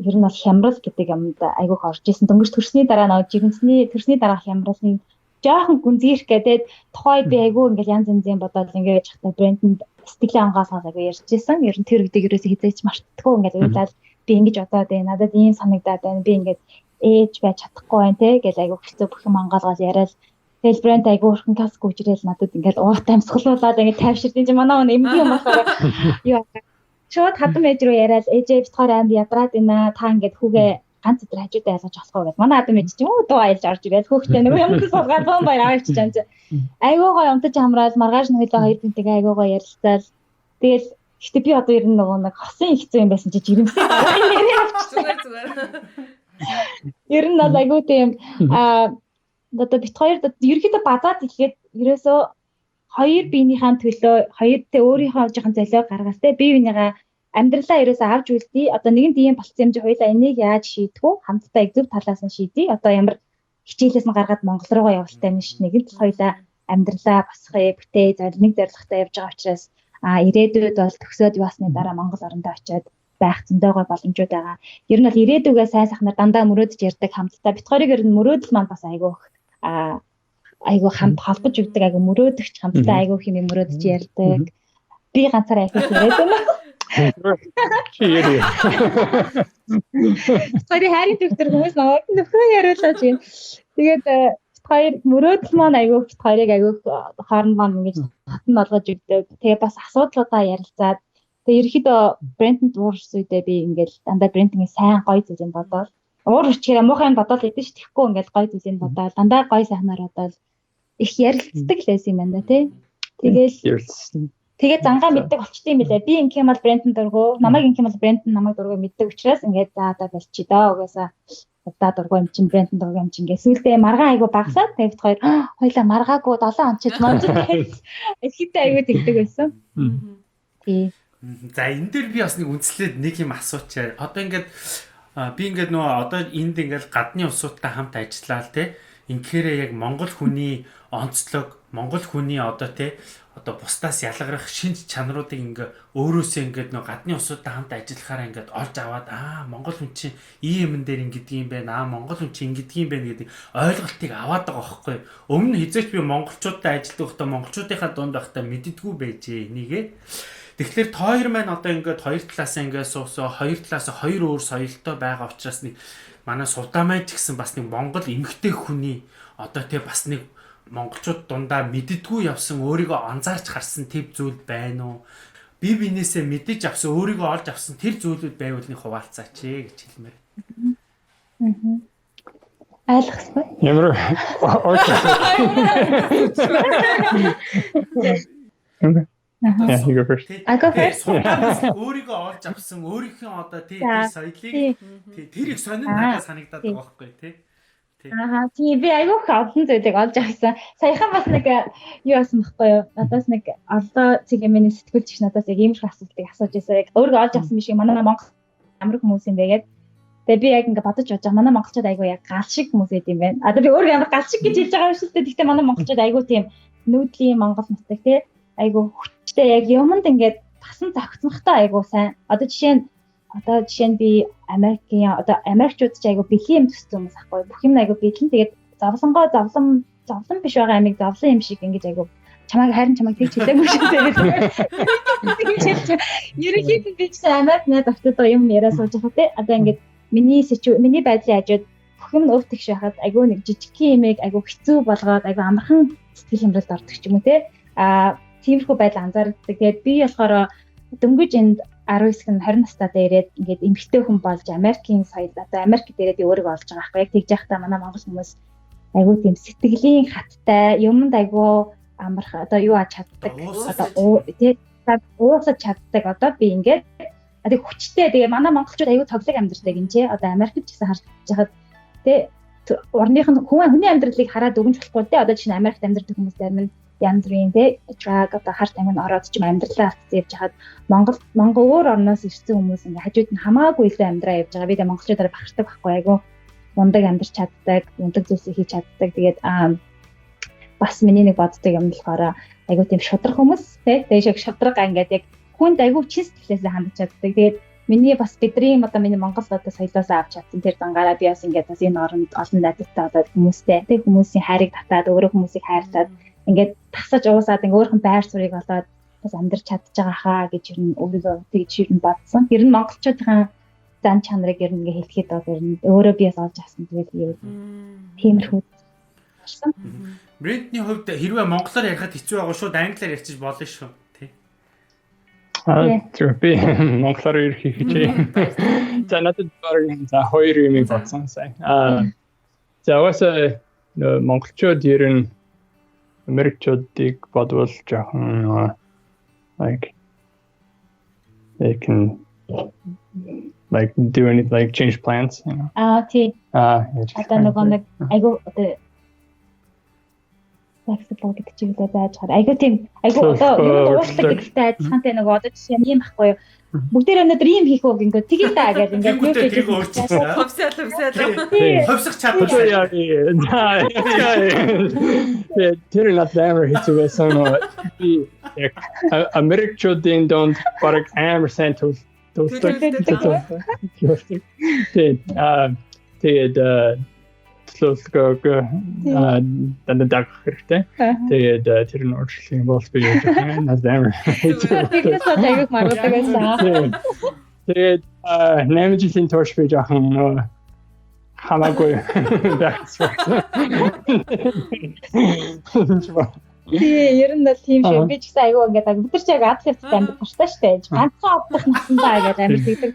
ер нь бол хямрал гэдэг юмд айгүйх орж исэн. Дөнгөж төрсний дараа нэг төрсний дараа хямрал нь жоохон гүнзгийх гэдэг тухайд би айгүй ингээл янз янзын бодоод ингээд яжхтай брендэнд сэтгэлээ ангаалгаад айгүй ярьж исэн. Ер нь тэр үедээ ерөөсөө хизээч мартдаггүй ингээд уйлаад би ингэж бодоод байна. Надад ийм санагдаад байна. Би ингээд ээж байж чадахгүй байна те гэж айгүй хэцүү бүх юм ангаалгаад яриад тэгэл брэнд айгүй урхан каск үжрээл надад ингээд уутай амсгалуулаад ингээд тайвширдیں۔ Чи манай хүн эмгэн юм болохоор юу шууд хадам ээж рүү яриад ээжээ бит хоёр амир ядраад байна. Та ингээд хүүгээ ганц өдөр хажуудаа ялгаж болохгүй гэж. Манай хадам ээж чинь дуу айлж орж ирээд хөөхтэй нэг юм суулгаад бом баяр аваач чам чи. Айгуу гоё умтаж хамраал маргааш нь хөлөө хоёр бинтэйгээ айгуу гоё ярилцаал. Тэгэл гэхдээ би одоо ер нь нөгөө нэг хосын ихцүү юм байсан чи жирэмсээ. Зүгээр. Ер нь бол айгуу тийм одоо бит хоёр ерөөхдөө базаад хэлгээд ерөөсөө хоёр биенийхээ төлөө хоёртээ өөрийнхөө жоохон золио гаргаас те бие бинийгаа амьдралаа ерөөсөө авч үлдээ. Одоо нэгэн тийм болцсон юм чи хоёлаа энийг яаж шийдэх вэ? Хамтдаа зөв талаас нь шийдье. Одоо ямар хичээлээс нь гаргаад Монгол руугаа явуултай юм шиг нэг л хоёлаа амьдралаа босгоё, бүтээ, нэг зорилготой явж байгаа учраас ирээдүйд бол төгсөөд явсны дараа Монгол орондоо очиод байх зөндөө гой боломжууд байгаа. Ер нь бол ирээдүгээ сайн сайхнаар дандаа мөрөөдөж ярьдаг хамтдаа бит хоёрыг ер нь мөрөөдөл маань бас айгүй хамт холбож өгдөг айгүй мөрөөдөгч хамтдаа айгүй хэмээн мөрөөдөж ярьдаг. Би ганцаараа айгүй яриад байна. Тэрий хайрын төвтөр хүмүүс нөхрөө яриулаа чинь. Тэгээд хоёр мөрөөдөл маань айгүй хоёрыг айгүй хооронд маань ингэж татан болгож өгдөг. Тэгээ бас асуудлуудаа ярилцаад тэгээ ерөөхдөө Брентонд уурс үедээ би ингээл дандаа Брентонгийн сайн гоё зүйлийг бодоод уур урчгаараа муухай юм бодоод идэв ш тэхгүй ингээл гоё зүйлийг бодоод дандаа гоё сайхнаар бодоод их ярилцдаг л байсан юм байна тий. Тэгээд зангаа мэддэг болчтой юм билээ. Би ингээм бол Брентон дургу, намайг ингээм бол Брентон намайг дургу мэддэг учраас ингээд за одоо болчих доо угаасаа удаа дургу юм чинь Брентон дургу юм чинь ингээд сүултээ маргаан айгу багсаад тэгээд хоёлаа маргаагүй 7 он ч манжид ихэдтэй айгу тэгдэг байсан. Тий. За энэ дээр би бас нэг үнслээд нэг юм асуучаа. Одоо ингээд би ингээд нөгөө одоо энд ингээд гадны улсуудтай хамт ажиллаа л те. Инхээр яг монгол хүний онцлог, монгол хүний одоо те одоо бусдаас ялгарах шинж чанаруудыг ингээ өөрөөсөө ингээд нөгөө гадны улсуудтай хамт ажиллахаараа ингээд олж аваад монгол хүн чинь ийм юм дээр ингэдэг юм байна. Монгол хүн чинь ингэдэг юм байна гэдэг ойлголтыг аваад байгаа байхгүй. Өмнө хизээч би монголчуудтай ажилладаг байхдаа монголчуудынхаа дунд байхдаа мэддэггүй байжээ энийгээ. Тэгэхээр хоёр маань одоо ингээд хоёр талаас ингээд суусаа хоёр талаас хоёр өөр соёлтой байгаа учраас нэг манай Сувdaa маань ч гэсэн бас нэг Монгол эмэгтэй хүний одоо тий бас нэг монголчууд дундаа мэддэггүй явсан өөрийгөө анзаарч харсан тэв зүйл байна уу? Би бинээсээ мэдэж авсан өөрийгөө олж авсан тэр зүйлүүд байвал нэг хуваалцаач гэж хэлмээр. Ойлгохгүй. Ямар Yeah, you go first. I go first. Өөрийгөө олж авсан өөрийнхөө одоо тий соёлыг тэр их сонин надад санагдаад байгаа байхгүй тий. Тийм би айгүй олон зүйлийг олж авсан. Саяхан бас нэг юу асан байхгүй юу? Надаас нэг олдоо цэгийн сэтгүүлч надаас яг ийм их асуултыг асууж байсан. Яг өөрийгөө олж авсан биш юм. Манай Монгол амар хүмүүс юм байгээд. Тэгээ би яг ингээ бодож байгаа. Манай монголчууд айгүй яг гал шиг хүмүүс байд юм байна. Одоо би өөрөө амар гал шиг гэж хэлж байгаа юм шүү дээ. Гэхдээ манай монголчууд айгүй тийм нүүдлийн монгол нутаг тий. Айгүй хүчтэй яг юмд ингээд тасан зохицохтой айгүй сайн. Одоо жишээ нь би Америкчууд ч айгүй бэлэн юм төссөн хүмүүс ахгүй. Бүх юм айгүй бэлэн. Тэгээд зовлон биш байгаа амиг зовлон юм шиг ингэж айгүй чамайг тийч хэлээгүй шүү дээ. Ерөнхийдөө би ч Америк найз автод юм яриа сууж байгаа те. Одоо ингээд миний байдлын хажууд бүх юм өвтгөх шахаад айгүй нэг жижигхэн юмыг айгүй хэцүү болгоод айгүй амархан сэтгэл хямралд ордог ч юм уу те. Тиймэрхүү байдал анзаардаг. Тэгээд би болохоор дөнгөж энд 19 20 настайдаа ирээд ингээд эмэгтэй хүн болж Америкийн соёл одоо Америкт ирээд өөрийгөө олж байгаа байхгүй яг тэгж яхтаа манай монгол хүмүүс айгүй тийм сэтгэлийн хаттай юмд айгүй амарх одоо юу аж чаддаг одоо тий уусаж чаддаг одоо би ингээд тэг хүчтэй тэгээ манай монголчууд айгүй тоглог амьдардаг юм чи одоо Америкт ч гэсэн харж байхад тий хүний амьдралыг хараад өгөн болохгүй тий одоо чинь Америкт амьдардаг хүмүүс зарим нь янз бүрийн те drag одоо харт амин ороод ч юм амьдралаа авч явж хаад Монгол өөр орноос ирсэн хүмүүс ингээ хажууд нь хамаагүй илүү амьдраа явж байгаа. Би тэ монголчуудаар бахархдаг байхгүй айгу мундаг амьдарч чаддаг, мундаг зүйлсийг хийж чаддаг. Тэгээд бас миний нэг боддог юм болохоор айгу тийм шудраг хүмүүс те тэгээд шудраг ингээд яг хүнд айгу чин сэтгэлээсээ хандж чаддаг. Тэгээд миний бас бидний одоо миний Монгол одоо соёлоос авч чадсан тэр дангаараа би бас ингээд бас энэ оронд олон найзтай одоо хүмүүстэй тэг хүмүүсийн хайрыг татаад өөрөө хүмүүсийг хайрлаад ингээд тасаж уусаад ингээ өөрхөн байр суурийг олоод бас амьдарч чадж байгаа хаа гэж ер нь өөрийгөө тэгж ер нь бодсон. Ер нь монголчуудын зан чанарыг ер нь ингээ хэлэхэд бол ер нь өөрөө би бас олж авсан тэгээд тиймэрхүү болсон. Брентний хувьд хэрвээ монголоор ярихад хэцүү байгаа шууд англиар ярьчих болно шүү тий. Би монголоор ярих хичээ. За надад бараг за хоёр юм бодсон сая. За уусаа монголчууд ер нь Amerikчуудыг бодвол жоохон like they can like do anything like change plans, you know. Тий. Одоо нэг айгу одоо flexible гэдэг чиглэлээр байж байгаа. Айгу тийм айгу одоо юм уурчлаг гэдэгтэй адилхантай нэг одоо жишээ нь юм байхгүй юу? Бүгдээр өнөөдөр ийм хийх үг ингээд тгий даа гэж ингээд юу гэж өөрчилсөн. Хөвсөх чадвар. Тэр нэг амар хэцүү байсан уу? Би Америкчуудын донд бараг амар сентус тэгээд төлөвлөгөөг дандаа хэрэгтэй. Тэгээд тэр нь өөрчлөх юм бол би яаж яах вэ? Амар. Тэгээс айгуух маргадаг байсан. Тэгээд 8 жилийн турш би жоохон хамаагүй байсан. Тий, ер нь бол тийм шүү. Би ч гэсэн айгуу ингээд бид нар ч яг ад хэвчтэй амьд гартай штэ. Ганцхан одох насандаа гэж амьд тэгдэг.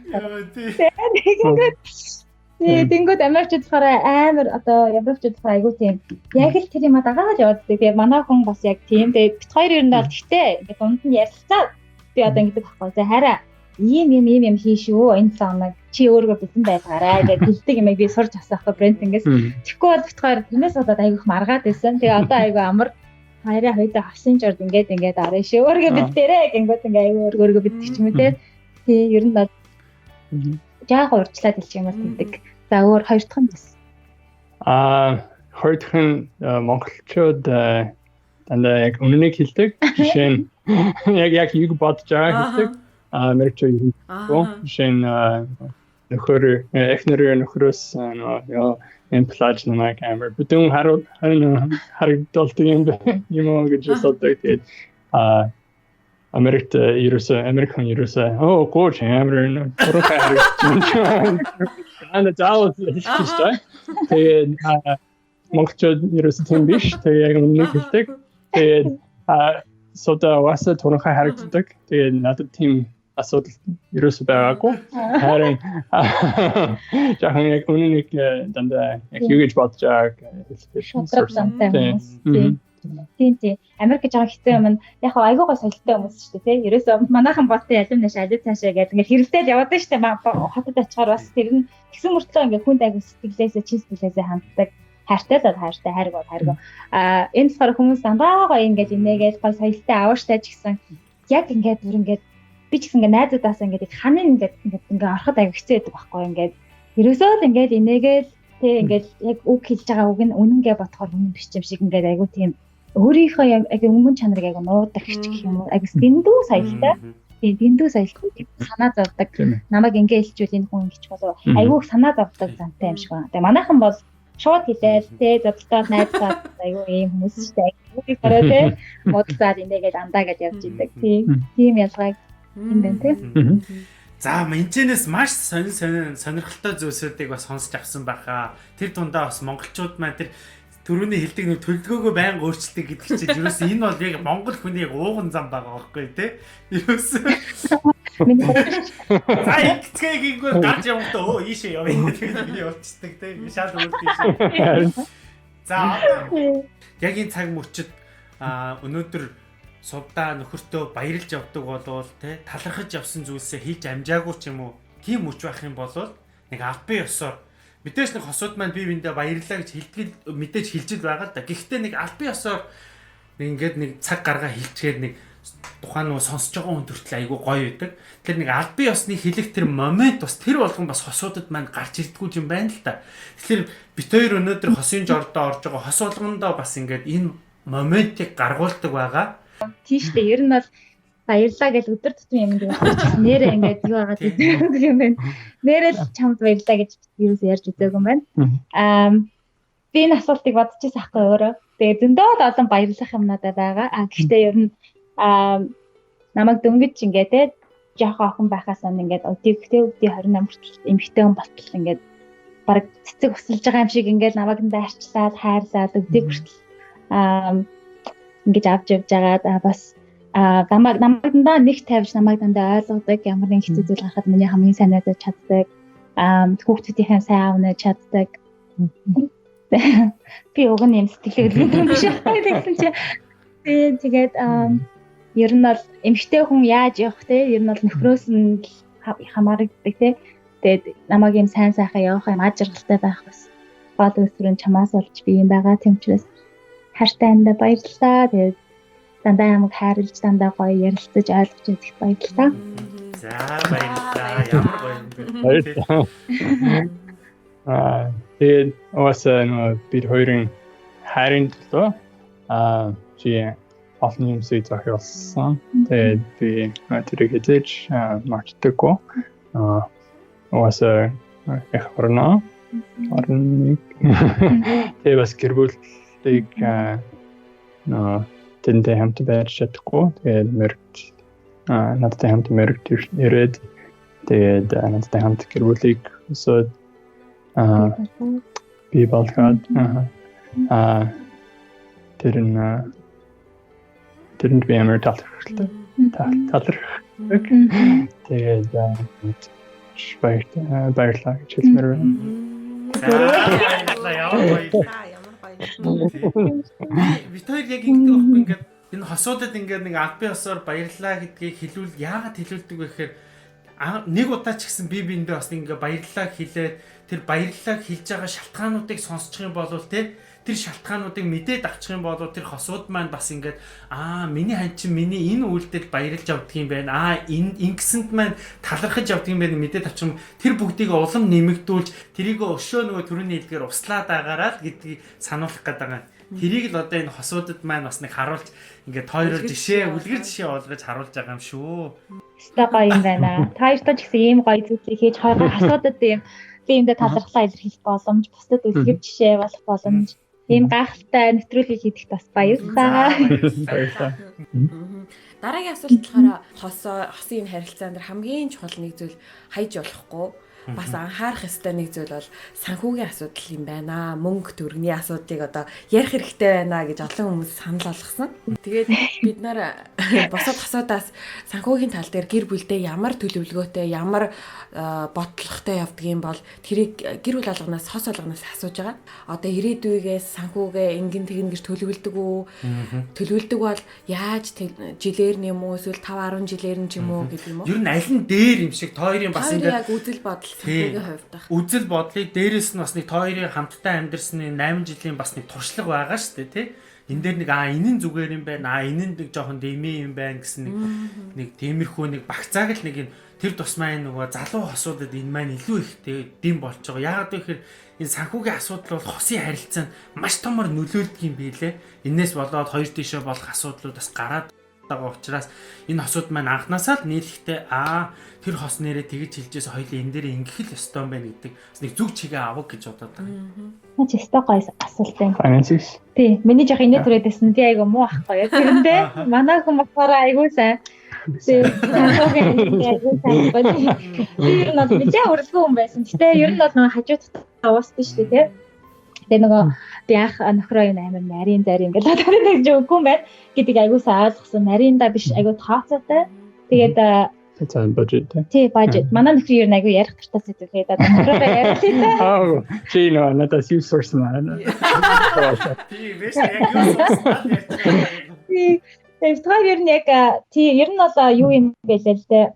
Тэгээд тэнгууд Америкчууд болохоор амар одоо Европчууд болохоор айгуу тийм яг л тэр юм дагаад явдаг. Тэгээд манай хүн бас яг тийм. Тэгээд бит хоёр ер нь бол гэхдээ ингээд дунд нь ярилцаад би одоо ингээд байхгүй. Хараа ийм хийшүү энэ цаанаг чи өөрийгөө битэн байгаарай гэж хэлдэг юм би сурч асаахгүй Брентингээс. Тэгэхгүй бол бит хоёр тэрнээс болоод айгуух маргаад байсан. Тэгээд одоо айгуу амар хоёроо хосын жорд ингээд арай шүү. Өөрийгөө битээрээ гингүүд ингээд айгуу өөрийгөө битчих ч юм уу те. Тий ер нь бол яг урьдчилаад хэлчих юм бол гэдэг. За өөр хоёр дахь нь бас. Хоёр дахь нь монголчууд дандаа яг үнэнийг хэлдэг. Жишээ нь яг юг бодож байгаа хэлдэг. Америкчууд жишээ нь нөхрөөс яа эмплаж намайг амар бүтэн харагдуулдаг юм уу гэж боддог. Тэгээд Америкт Американ ерөөсөө гооч амар турхай харагдсан. Ана заавал хэлчихсэн. Тэгээд монголчууд ерөөсөө тийм биш. Тэгээд яг өмнө хэлдэг. Тэгээд содаа васа турхай харагддаг. Тэгээд надад тийм асуудал ерөөсөө байгаагүй. Харин жаахан яг үнэнийг дандаа яг юугэж бодож байгааг хэлсэн. Тийм. Америк гэж байгаа хэвээр юм. Яг айгуугаа солилттой хүмүүс шүү дээ, тий. Ерөөсөө манайхан бодсон ялам нэш алид цаашаа гэдэг ингээд хэрэлдэл яваад шүү дээ. Хотод очихоор бас тэр нь тэгсэн мөртлөө ингээд хүнд айгуу сэтгэлээсээ чин сэтгэлээсээ ханддаг. Хайртай л хайртай, хайрг бол хайрг. Энэ болохоор хүмүүс дандаагаа ингээд инээгээл гой соёлтой авааштай ч гэсэн яг ингээд бүр ингээд би ч гэсэн ингээд найзуудаас ингээд ханын ингээд ороход айгуу хэцүү байдаг байхгүй ингээд ерөөсөө л ингээд инээгээл тий ингээд яг үг хэлж байгаа үг нь үнэнгээ бодохоор үнэн биш юм шиг ингээд айгуу тийм өөрийнхөө яг өнгөн чанарыг айгуу нуудаг гэх юм уу айгуу дэндүү соёлтой дэндүү соёлтой санаа зовдөг намайг ингээ хэлчихвэл энэ хүн ингэч болов айгуу санаа зовдөг зантай юм шиг байна. Тэгээ манайхан бол шууд хэлээл тий зодтолтой найзлаад айгуу ийм хүмүүс шүү дээ. Үүнийг барай тий модцаад инээгээд андаа гэж явж идэг. Тийм ялгааг юм байна тий. За менчэнэс маш сонирхолтой зүйлсүүдийг бас сонсч авсан байхаа. Тэр дундаа бас монголчууд маань тэр түрүүний хэлдэг нэг төлөвлөгөөгөө байнга өөрчилдөг гэдэг чинь ерөөсөө энэ бол яг монгол хүний яг ууган зам байгаа байхгүй тий. Ерөөсөө за ихцгээгүй гарч явахдаа ийшээ явъя гэдэг явчихдаг тий. Шал өөр тийш. За яг энэ цаг мөчид өнөөдөр Суwdaa нөхөртөө баярлж явдаг болвол тий талархаж явсан зүйлсээ хийж амжаагүй ч юм уу тийм үуч байх юм бол нэг албан ёсоор мэдээж нэг хосууд маань бие биендээ баярлаа гэж хэлдэг мэдээж хэлжил байгаа л да. Гэхдээ нэг албан ёсоор ингээд нэг цаг гаргаа хэлчихэд нэг тухайн нөгөө сонсож байгаа хүн төртөл айгүй гоё байдаг. Тэгэхээр нэг албан ёсны хэлэх тэр момент бас тэр болгон бас хосуудад маань гарч ирдэггүй юм байна л да. Тэгэхээр бит хоёр өнөөдөр хосын жордоо орж байгаа хос болгондоо бас ингээд энэ моментыг гаргуулдаг байгаа. Тийштэй ер нь бол баярлаа гэж өдөр тутмын юм гэдэг нэрээ ингээд юу байгаа гэдэг юм байна. Нэрээ л чамд баярлаа гэж юу ярьж үзээгүй юм байна. Би энэ асуултыг бодчихсан ахгүй өөрөө. Тэгээ зөндөө олон баярлах юм надад байгаа. Гэхдээ ер нь намайг дөнгөж ингээд те жоохон охин байхаас ингээд өдөртөө 28 хүртэл эмэгтэй хүн болтол ингээд баг цэцэг өсөлж байгаа юм шиг ингээд намайг дайрчлаад хайрлаад өдөртөө хүртэл ингэж авч явж байгаа бас намайг дандаа нэг тавьж намайг дандаа ойлгодог ямар нэг хэцүү зүйл гарахад миний хамгийн сайн найзад чаддаг хүүхдүүдийн сайн аавнаа чаддаг би уг нь юм сэтгэлээ юм биш гэсэн чи тэгээд ер нь бол эмэгтэй хүн яаж явах те ер нь бол нөхрөөс нь хамаардаг те тэгээд намайг юм сайн сайхан явах юм ажиргалтай байх бас гол өсвөрн чамаас болж би юм байгаа тийм учраас хайртай анда баярлалаа. Тэгээд дандаа ямаг хайрлж дандаа гоё ярилцаж ойлгож үзэх баярлалаа. За баярлалаа. Ямар гоё юм бэ? Тэгээд оосаа бид хоёрын хайрын төлөө чи олон юм зүйл зохиолсон. Тэгээд би тэрийг хийж магтдаггүй. Оосаа яг орно. Тэгээд бас гэрбүүлтийг тэндээ хамт байж чадахгүй. Тэгээд мөрөгт надтай хамт мөрөгт ирээд тэгээд надтай хамт гэрбүүлийг өсөөд би болгоод тэрэнд би амар талархалтай. Тэгээд баярлалаа гэж хэлмээр байна. Бид хоёр яг ингэдэг байхгүй ингээд энэ хосуудад ингээд нэг албан ёсоор баярлалаа гэдгийг хэлүүл яагаад хэлүүлдэг вэ гэхээр нэг удаа ч гэсэн би биэндээ бас ингээд баярлалаа хэлээд тэр баярлалаа хэлж байгаа шалтгаануудыг сонсчих юм бол тэр шалтгаануудыг мэдээд авчих юм бол тэр хосууд маань бас ингээд миний ханчин миний энэ үйлдэл баярлж авдаг юм байна. Ингэсэнд маань талархаж авдаг юм байна мэдээд авчих юм. Тэр бүгдийг улам нэмэгдүүлж тэрийг өшөө нөгөө төрөний хэлгээр услаад агараад гэдгийг сануулах гэдэг байгаа. Тэрийг л одоо энэ хосуудад маань бас нэг харуулж ингээд тойрол жишээ үлгэр жишээ болгож харуулж байгаа юм шүү. Өстой гоё юм байна. Та хоёртой ч гэсэн ийм гоё зүйлийг хийж хосуудад ийм би эндээ талархлаа илэрхийлэх боломж, бусдад үлгэр жишээ болох боломж. Ийм гайхалтай нэвтрүүлэг хийдэгт бас баярлалаа. Дараагийн асуулт болохоор хосын харилцаан дээр хамгийн чухал нэг зүйл хайж болохгүй. Бас анхаарах ёстой нэг зүйл бол санхүүгийн асуудал юм байна. Мөнгө төгрөгийн асуудлыг одоо ярих хэрэгтэй байна гэж олон хүмүүс санал болгосон. Тэгээд бид нар босоод асуудаас санхүүгийн тал дээр гэр бүлдээ ямар төлөвлөгөөтэй, ямар бодлоготой явдаг юм бол тэрийг гэр бүл алганаас хос алганаас асууж байгаа. Одоо ирээдүйгээс санхүүгээ ингэн тэгнэ гэж төлөвлөдөг үү? Төлөвлөдөг бол яаж жилээр нэм үү эсвэл 5 10 жилээр нь ч юм уу гэдэг юм уу? Ер нь аль нь дээр юм шиг тойрын бас яг үзэл бодол санхүүгийн хувьд баг. Үзэл бодлыг дээрээс нь бас нэг тойрын хамтдаа амьдэрсны 8 жилийн бас нэг туршлага байгаа шүү дээ тий. Энэ дээр нэг энэ нь зүгээр юм байна. Энэ нь нэг жоохон дэмий юм байна гэсэн нэг тиймэрхүү нэг багцааг л нэг юм тэр тусмаа нөгөө залуу хосуудад энэ маань илүү ихтэй дэм болж байгаа. Яагаад гэвэл энэ санхүүгийн асуудал бол хосын харилцаанд маш томор нөлөөлдөг юм билэ. Энээс болоод хоёр тишээ болох асуудлууд бас гараад байгаа учраас энэ хосууд маань анханасаа л нийлэхдээ тэр хос нэрээ тэгж хэлжээс хоёлын энэ дээр ингэх л ёстой юм байна гэдэг бас нэг зүг чигээ авах гэж бодоод байгаа. Наач өстой гоё асуулт юм. Finances. Тий, миний жоох инээ түрээдсэн тий айгу муу ахгүй яг тэрэндээ манай хүмүүс болохоор айгу сайн. Тий, айгу сайн байна. Тэр нь бол мэдээ уралгүй юм байсан. Гэтэ ер нь бол нөгөө хажууд таваастай шүү дээ тий. Тэгээ нөгөө би анх нөхрөө энэ амар нарийн зарим ингээд одоо нэг үгүй юм байна гэдэг айгу сайн ойлгосон. Нариндаа биш айгу тооцоотой. Тэгээд It's on budget. Тий, budget. Манай нөхөр ер нь айгу ярих туртай сэтгэлээ да. Нөхрөө яриа. Чи нөө надаас юу source маань. Тий, биш яг юу source. Тий, тэгэхээр ер нь яг тий ер нь бол юу юм бэ л дээ.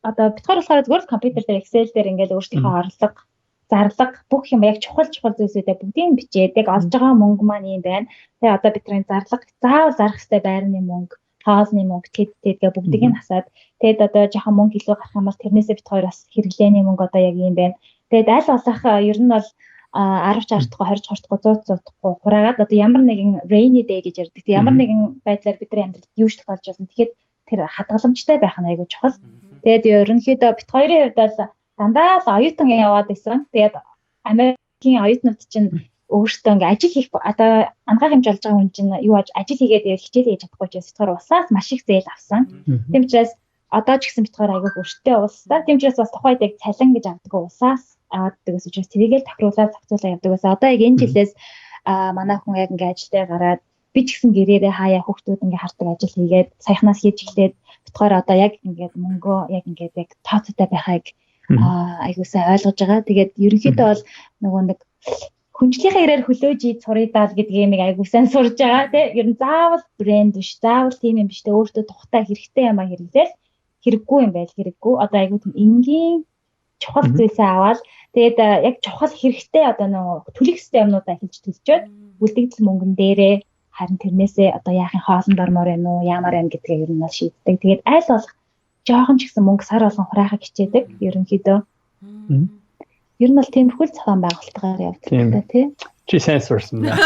Одоо битгаар болохоор зөвхөн компьютер дээр Excel дээр ингээд өөрсдийнхөө орлого, зарлага бүх юм яг чухал зүйлсүүдээ бүгдийг бичээд яг олж байгаа мөнгө маань юм байна. Тэгээ одоо бидний зарлага заавал зарах хэрэгтэй байрны мөнгө, хаалны мөнгө гэдгээ бүгдийг нь хасаад тэгээд одоо жоохон мөнгө илүү гарах юм бол тэрнээсээ бит хоёр бас хэрэглээний мөнгө одоо яг юм байна. Тэгээд аль болох ер нь бол 10 60-ахгүй 20 30-ахгүй 100-ахгүй хураагаад одоо ямар нэгэн rainy day гэж ярьдаг. Ямар нэгэн байдлаар бидний амьдралд юу ч тохиолж болно. Тэгэхээр тэр хадгаламжтай байх нь айгүй чухал. Тэгээд ерөнхийдөө бит хоёрын хувьд бол дандаа л оюутан яваад байсан. Тэгээд Америкийн оюутнууд чинь өөртөө ингээ ажил хийх одоо анхаа хэмж олж байгаа хүн чинь юу ажил хийгээд хичээл хийж чадахгүй ч битгаар усаас маш их зээл авсан. Тийм учраас одоо ч гэсэн битгаар айгүй өөртөө уулстай. Тийм учраас бас тухайд яг цалин гэж авдаг усаас аваад дэгээс учраас тэрийгэл тохируулаад зохицуулаад явдаг байсан. Одоо яг энэ жилээс манай хүн яг ингээ ажилдаа гараад би ч гэсэн гэрээрээ хаяа хүүхдүүд ингээ хардаг ажил хийгээд саяхнаас хийж эхлээд битгаар одоо яг ингээд мөнгөө яг ингээд яг тооцоотой байхыг айгүй сайн ойлгож байгаа. Тэгээд ерөнхийдөө бол нөгөө нэг хүнчлийнхээ ирээр хөлөөж ий цурыдаал гэдэг юм айгүй сайн сурж байгаа тийм ер нь заавал брэнд биш заавал тийм юм биш тэ өөртөө тухтай хэрэгтэй юм а хэрэглээл хэрэггүй юм байл хэрэггүй одоо айгүй тийм энгийн чухал зүйлсээ аваад тэгээд яг чухал хэрэгтэй одоо нөгөө төлөх ёстой юмнуудаа хэлж төлчөөд үлдэгдэл мөнгөн дээрээ харин тэрнээсээ одоо яахын хоолнд ормоор юм уу яамаар юм гэдгээ ер нь бол шийддэг. Тэгээд аль болох жоохон ч гэсэн мөнгө сар болгон хураахыг хичээдэг ерөнхийдөө. Ер нь бол тиймэрхүү зохион байгуулалтаар явдаг та тий. Чи сайн сурсан байна.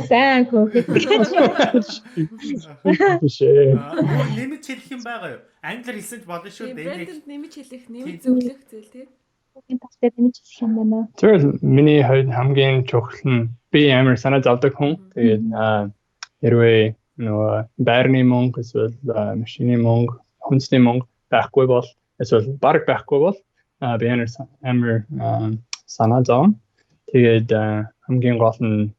Сайн хөөхөд. Нэмж хэлэх юм байгаа юу? Англиар хэлсэж болно шүү дээ. Брэндэнд нэмж хэлэх, нэмж зөвлөх зүйл тий. Энэ тастай нэмж хэлэх юм байна. Тэр миний хувьд хамгийн чухал нь би амар санаа зовдөг хүн. Тэгээд хэрвээ нөгөө байрны мөнгө эсвэл машины мөнгө, хүнсний мөнгө байхгүй бол эсвэл баг байхгүй бол би амар санаа зовно. Тэгээд хамгийн гол нь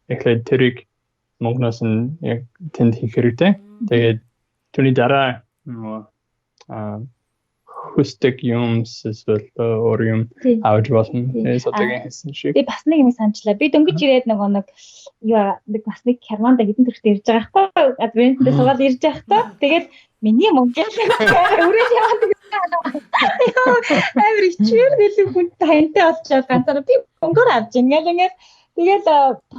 эхлээд тэрийг мөнгнөөс нь яг тэнд хийх хэрэгтэй. Тэгээд түүний дараа хүсдэг юм эсвэл өөр юм авч болно. Содгийн хэлсэн шиг. Би бас нэг юм санчлаа. Би дөнгөж ирээд нэг бас нэг Германд хэдэн төрхтэй ирж байгаа байхгүй. Адвентдээ суугаад ирж байгаа хта. Тэгээд миний мөнгө өрөөл яваад амар ичээр нэлээд хүн тантай олчаад ганцаараа би мөнгөөр авч ингээл тэгэл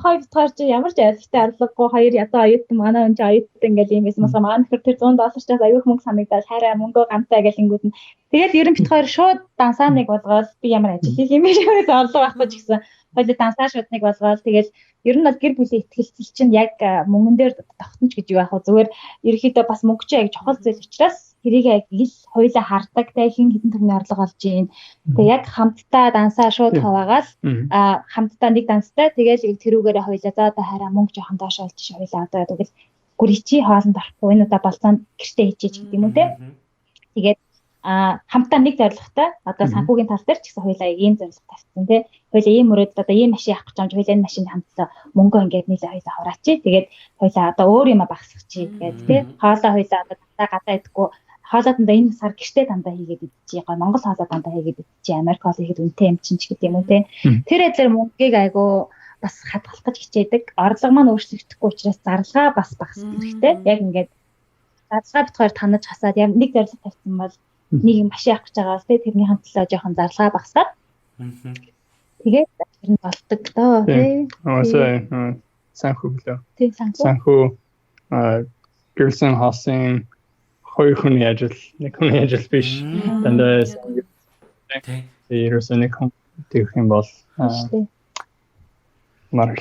хоёр чи ямар ч айлттай аргагүй хоёр ядаа оюутан манай хүн чи оюутан ингээл юм байсан маса манай нөхөр тэр $100 аяг мөнгө санагдаад хараа мөнгөө ганцаа гэл ингүүд нь тэгэл ерөн бит хоёр шууд дансаа нэг болгоод би ямар ажил хийх юм бэ гэж орлого байхгүй ч гэсэн хоёул дансаа шууд нэг болгоод тэгэл ер нь бол гэр бүлийн ихтгэлцэл чинь яг мөнгөн дээр тогтнож гэж юу яах вэ зүгээр ерөөхдөө бас мөнгө чи яг чухал зүйл учраас тэрийг яг ил хоёлаа хардаг те хин хитэн төрний орлого олж ийн. Тэгээ яг хамтдаа дансаа шууд хуваагаал хамтдаа нэг данстай тэгэл яг тэрүүгээрээ хоёлаа за одоо хараа мөнгө жоохон доош олж ш хоёлаа одоо тэгэл гүричи хоолнд орохгүй энэ удаа болцоонд гэртээ хийчихэж гэдэг юм уу те. Тэгээд хамтдаа нэг зорилготой одоо санхүүгийн тал дээр ч гэсэн хоёлаа ийм зорилго тавьсан тий. Хоёлаа ийм мөрөд одоо ийм машин авах гэж байгаа юм хоёлаа энэ машинд хамтлаа мөнгө ингээд нийлээ хоёлаа хураачи. Тэгээд хоёлаа одоо өөр юм багсгачи гэдэг тий. Хоолоо хоёлаа одоо гадаа идэггүй хоолоод энэ сар гэртээ дандаа хийгээд идчихье. Монгол хоолоо дандаа хийгээд идчихье. Америк хоолоо хийгээд үнэтэй юм чинь ч гэдэг юм уу тий. Тэр эдлэр мөнгийг айгу бас хадгалах гэж хичээдэг. Орлого маань өөрчлөгдөхгүй учраас зарлага бас багасгах хэрэгтэй. Яг ингээд зарлага битгаар танаж хасаад яг нэг зорилго тавьсан бол нэг машин авах гэж байгаа бол тэрний хамтлаа жоохон зарлага багасгаад. Тэгээд тэр нь болдог доо тий. Санхүү билээ. Тий санхүү гэрсэн хосын хоёр хүний ажил, нэг хүний ажил биш. Дандаа ерөөсөө нэг хүн тэгэх юм бол марк.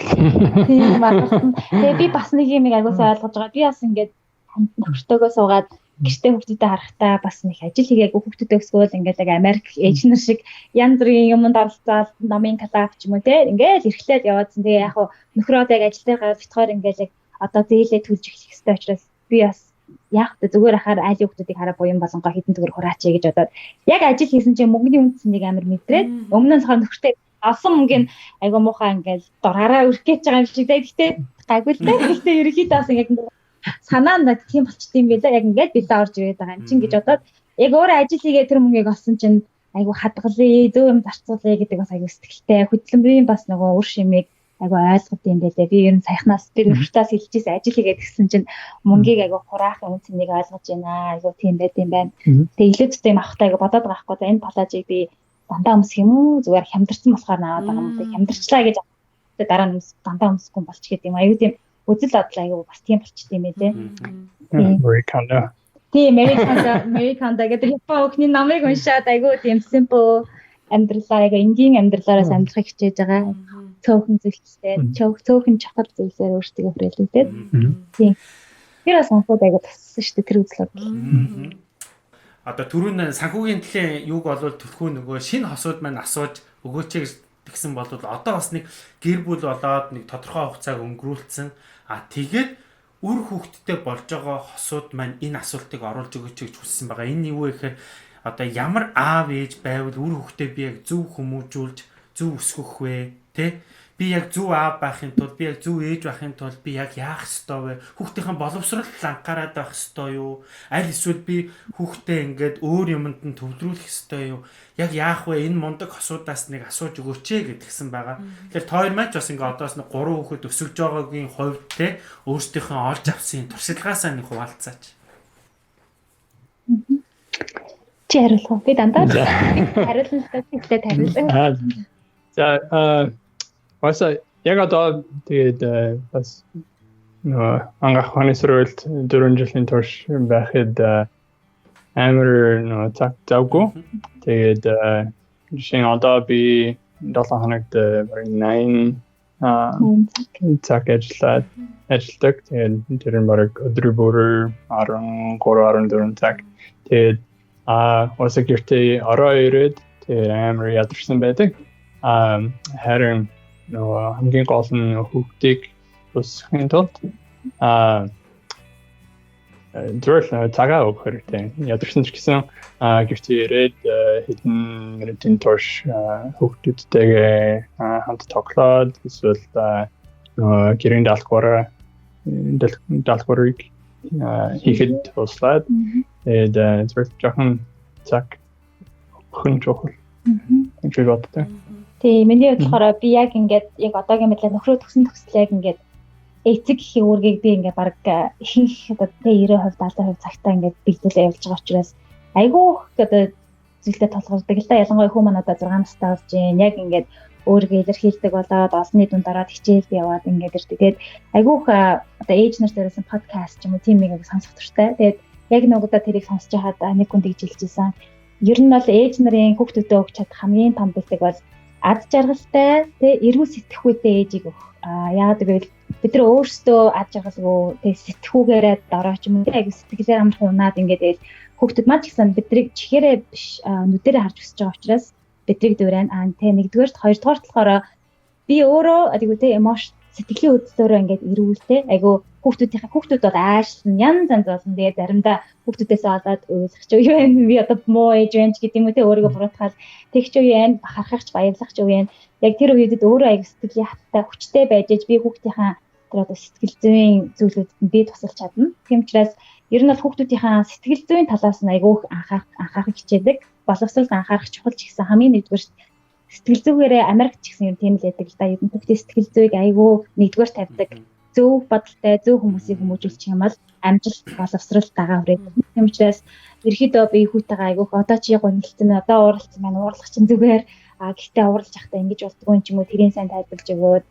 Тийм марк. Тэгээ би бас нэг юм айгуусаа ойлгож байгаа. Би бас ингээд нөхөртөөгөө суугаад гэртээ хүүхдүүдэд харахтаа бас нэг ажил хийгээгүй хүүхдүүдэд өсгөөл ингээд яг Америк эйжнэр шиг янз бүрийн юмд оролцоод номын калаф ч юм уу те ингээд эрхлээд яваадсан. Тэгээ яг нөхрөөд яг ажил дээр гараад битгаар ингээд яг одоо зээлээ төлж эхлэх хэрэгтэй учраас би бас яг зүгээр ахаар айл хүүхдүүдийг хараа буян болонгоо хитэн төгөр хураачи гэж бодоод яг ажил хийсэн чинь мөнгөний үнцнийг амар мэдрээд өмнө нь болохоор нөхөртэй олсон мөнгөний айгу муухай ингээд дураараа өрхөж байгаа юм шиг те гэхдээ гайгүй л те гэхдээ ерөнхийдөө бас ингээд санаанд тийм болчтой юм байлаа яг ингээд билээ орж ирээд байгаа юм чинь гэж бодоод яг өөрөө ажил хийгээ тэр мөнгийг олсон чинь айгу хадгалъя зөв юм зарцуулъя гэдэг бас айгу сэтгэлтэй хөдөлмөрийн бас нөгөө үр шимийг айгу ойлгох юм байлаа би ер нь саяхнаас тэр нөхөртөөс хэлчихсэн ажил хийгээд гисэн чинь мөнгийг айгу хураах юм цэнийг ойлгож байна айгу тийм байт юм байна тэгээ илүүдтэй юм авахтаа айгу бодоод байгаа хгүй за энэ палажийг би дандаа өмсөх юм уу зүгээр хямдарсан болохоор наваад байгаа юм хямдарчлаа гэж дараа нь дандаа өмсөхгүй болч гэдэг юм аюу тийм үзэл бодол аягүй бас тийм болчтой юм ээ. Американда. Тийм Американда гэдэг Япон өхний намыг уншаад аягүй тийм simple амьдралаа аягүй энгийн амьдралаараас амьдрахыг хичээж байгаа. Цөөхөн зүйлстэй, цөөхөн чухал зүйлсээр өөртөө хүрээлүүлээд. Тийм. Тэр бас онцгой аягүй тассан шүү дээ тэр үзэл бодол. Одоо түрүүн санхүүгийн төлөө юуг болвол төлхөө нөгөө шинэ хосууд маань асууж өгөөч гэсэн бол одоо бас нэг гэр бүл болоод нэг тодорхой хугацааг өнгөрүүлсэн. Тэгээд үр хүүхдтэй болж байгаа хосууд маань энэ асуултыг оруулж өгөөч гэж хүссэн байгаа. Энэ юу вэ гэхээр одоо ямар аав ээж байвал үр хүүхдээ би яг зөв хүмүүжүүлж зөв өсгөх вэ? Тэ? Би яг зөв аав байхын тулд би яг зөв ээж байхын тулд би яг яах ёстой вэ? Хүүхдийн боловсрол анхаарал байх ёстой юу? Аль эсвэл би хүүхдээ ингээд өөр юмд нь төвлөрүүлэх ёстой юу? Яг яах вэ? Энэ мундаг хосуудаас нэг асууж өгөөч гэдгсэн байгаа. Тэгэхээр тоор маань ч бас ингээд одоос нэг 3 хүүхэд өсөж байгаагийн хувьд те өөрсдийнхөө олж авсан туршлагаасаа нэг хуваалцаач. Чи хариулах. Би дандаа хариулнастай тэгтээ хариулна. За бас яг одоо тэгээд бас ангаах хонесролт 4 жилийн турш байхад амар цаг завгүй. Тэгээд жишээ нь одоо би 7 хоногт бараг 8 цаг ажилладаг. Тэгээд тэр нь бараг өдөр бүр 13-14 цаг. Тэгээд бас гэртээ ороо ирээд тэгээд амар ядарсан байдаг. Харин хамгийн гол нь хүүхдийг өсгөхийн тулд зөвхөн цагаа өгөх хэрэгтэй. Ядарсан ч гэсэн гэртээ ирээд хэдэн минутын турш хүүхдүүдтэйгээ хамт тоглоод эсвэл гэрийн даалгаврыг хийхэд туслаад тэгээд зөвхөн жоохон цаг өгөх чухал. гэж боддог. Тийм миний бодлохоор би яг ингээд яг одоогийн мэдлээ нөхрөө төгсөн төслийг ингээд эцэг гэх үүргийг би ингээд баг ихэнх одоо 90% 70% цагтаа ингээд бэлдүүлээ явуулж байгаа учраас айгүй одоо зүйлдээ толгордог л да ялангуяа хүмүүс маань одоо 6 настай болж байна яг ингээд өөрийгөө илэрхийлдэг болоод олонний дунд дараад хичээлд яваад ингээд ирдэг. Тэгээд айгүйх одоо ээж нар дээрээс подкаст ч юм уу тийм нэг сонсох туртай. Тэгээд яг нөгөөдөө тэрийг сонсож хаад нэг хүн тэгжилжсэн. Ер нь бол ээж нарын хүүхдүүдэд өгч чадах хамгийн том бэлэг бол ад жаргалтай тэ эрүүл сэтгхүйтэй ээжийг өгөх. Яагаад гэвэл бид нар өөрсдөө ад жаргалгүй тэ сэтгхүүгээрээ дорооч юм уу айгу сэтгэлээр амархан унаад ингээд хүүхдүүд маань ч гэсэн бидрийг чихээрээ биш нүдэрээ харж өсөж байгаа учраас бидрийг дуурайна. Тэ нэгдүгээрт хоёрдугаарт болохоор би өөрөө айгу тэ эмош сэтгэлийн хөдлөлөөрөө ингээд ирүүлтэй айгу хүүхдүүд бол аашсан янз янз болсон. Тэгээд заримдаа хүүхдүүдээс болоод өөлөх ч юу вэ? Би одоо муу ээж байна ч гэдэг юм уу те өөрийгөө буруутгаад тэгч юу вэ? Бахархах ч баярлах ч юу вэ? Яг тэр үедэд өөрөө айгу сэтгэлийн хаттай хүчтэй байж би хүүхдийнхаа тэр одоо сэтгэл зүйн зүйлүүдэд би тусалж чадна. Тийм учраас ер нь бол хүүхдүүдийнхаа сэтгэл зүйн талаас нь айгу анхаарах хичээдэг. Боловсрол анхаарах чухал ч гэсэн хамгийн нэгдүгээр сэтгэл зүгээрээ Америкт ч гэсэн юм тийм л байдаг л да. Ер нь хүүхдийн сэтгэл зүйг айгу нэгдүгээр тавьдаг. Зөв бодолтой зөв хүмүүсийг хүмүүжүүлчих юм бол амжилт боловсрол дагаа хүрээд. Тийм учраас ерөөдөө би хүүтэйгээ айгуух одоо чи гонхилтэн одоо ууралцсан байна. Уурлах чинь зүгээр гэхдээ уурлаж явахдаа ингэж болдгоо юм ч юм уу тэрийн сайн тайлбарлаж өгөөд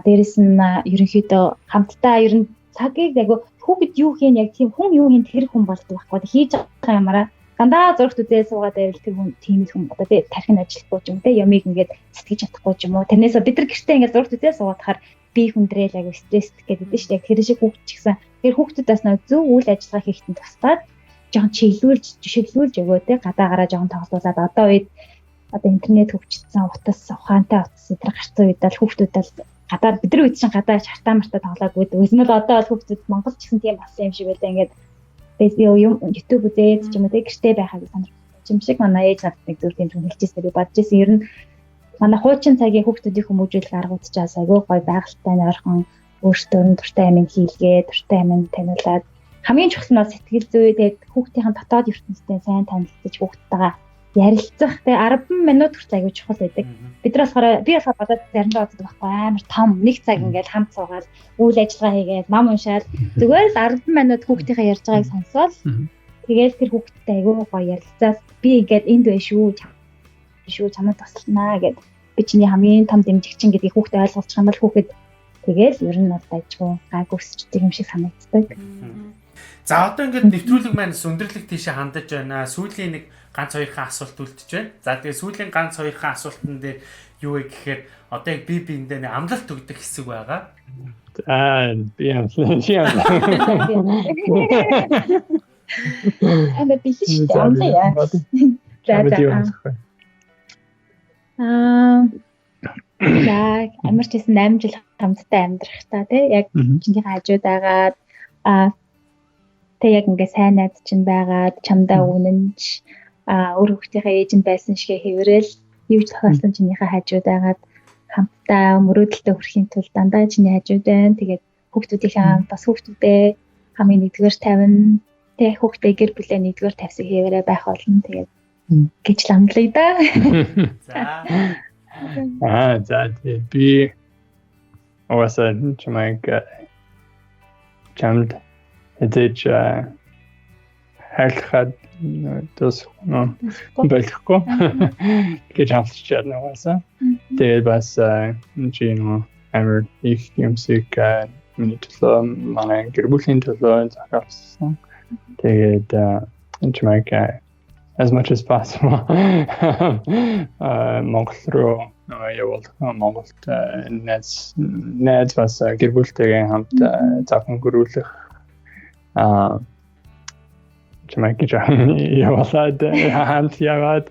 дээрэс нь ерөөдөө хамтдаа ер нь цагийг айгу хүүхэд юу хийн яг тийм хүн юу хийн тэр хүн болдог байхгүй. Хийж байгаа юмараа дандаа зургт үзээ суугаад байвал тэр хүн тийм хүн одоо тий тархин ажиллахгүй ч юм те ямиг ингээд сэтгэж чадахгүй ч юм уу. Тэрнээсээ бид нар гэртээ ингээд зургт үзээ суугаадахаар би хүндрэл аяг стресст гэдэг нь шүү дээ. Яг тэр шиг хүүхд ч гэсэн тэр хүүхдүүдээс нэг зөв үйл ажиллагаа хийхтэн тусгаад жоохон чиглүүлж жишгэлүүлж өгөө те гадаагаараа жоохон тоглуулад одоо үед одоо интернет хөгжсөн утас ухаантай утас өдр гарсан үед л хүүхдүүд л гадаа бид нар үед чинь гадаа чартаа мартаа тоглоод өгдөг. Эсвэл одоо бол хүүхдүүд Монгол ч гэсэн тийм болсон юм шиг байлаа ингээд юм YouTube үзээд ч юм уу те гэртээ байхад санагдаж юм шиг манай ээж надад нэг зүйл тийм хэлчихсэн би бодож ирсэн. Ер нь манай хуучин цагийн хүүхдүүдийн хүмүүжүүлэх аргууд ч бас айгүй гоё байгальтай нойрхон өөртөө нь дуртай амин хийлгээ, дуртай амин таниулаад хамгийн чухал нь сэтгэл зүй тэгээд хүүхдийн дотоод ертөнцтэй сайн танилцж хүүхдтэйгээ ярилцах те 10 минут хүртэл айгүй чухал байдаг. Бид нар болохоор би болохоор бодоод заримдаа боддог байхгүй амар том нэг цаг ингээд хамт суугаад үйл ажиллагаа хийгээд ном уншаад зүгээр л 10 минут хүүхдийнхээ ярьж байгааг сонсоод тэгээд тэр хүүхдтэй айгүй гоё ярилцаад би ингээд энд байна шүү чамд тусланаа гэд би чиний хамгийн том дэмжигчин гэдгийг хүүхдэд ойлгуулчих юм бол хүүхэд тэгээд ер нь бол дайггүй гайг өсчдөг юм шиг санагддаг. За одоо ингээд нэвтрүүлэг маань өндөрлөг тийшээ хандаж байна. Сүүлийн нэг ганц хоёрхан асуулт үлдэж байна. За тэгээ сүүлийн ганц хоёрхан асуултан дээр юу вэ гэхээр одоо яг би биендээ амлалт өгдөг хэсэг байгаа. Би амлалт. Амлалт биш шүү дээ. Амлалт яа. Яг амар ч гэсэн 8 жил хамтдаа амьдрах та тий яг чиний хажууд агаад тэг яг ингээ сайн найз чинь байгаад чамдаа үнэнч өөр хүүхдийнхээ ээжэнд байсан шигэ хэврээл юу ч тохиолдсон чинийхээ хажууд агаад хамтдаа мөрөөдөлтөд хүрэхийн тулд дандаа чиний хажууд байна. Тэгээд хүүхдүүдийнхээ бас хүүхдүүдээ хамгийн нэгдүгээр тавина. Тэг хүүхдээ гэр бүлээ нэгдүгээр тавьсан хэвээрээ байх болно. Тэгээд гэж ламлаа да. За. Би оосаа чамайг чамд эдэж хайлахад тус болохгүй гэж амлаж чадна оосаа. Тэгээд бас чинь амар их юмсыг миний төлөө манай гэр бүлийн төлөө захиалсан. Тэгээд чамайг as much as possible Монгол руу явуулах Монголд найз бас гэр бүлтэйгээ хамт завхан гөрүүлэх чамайг явуулаад хамт яваад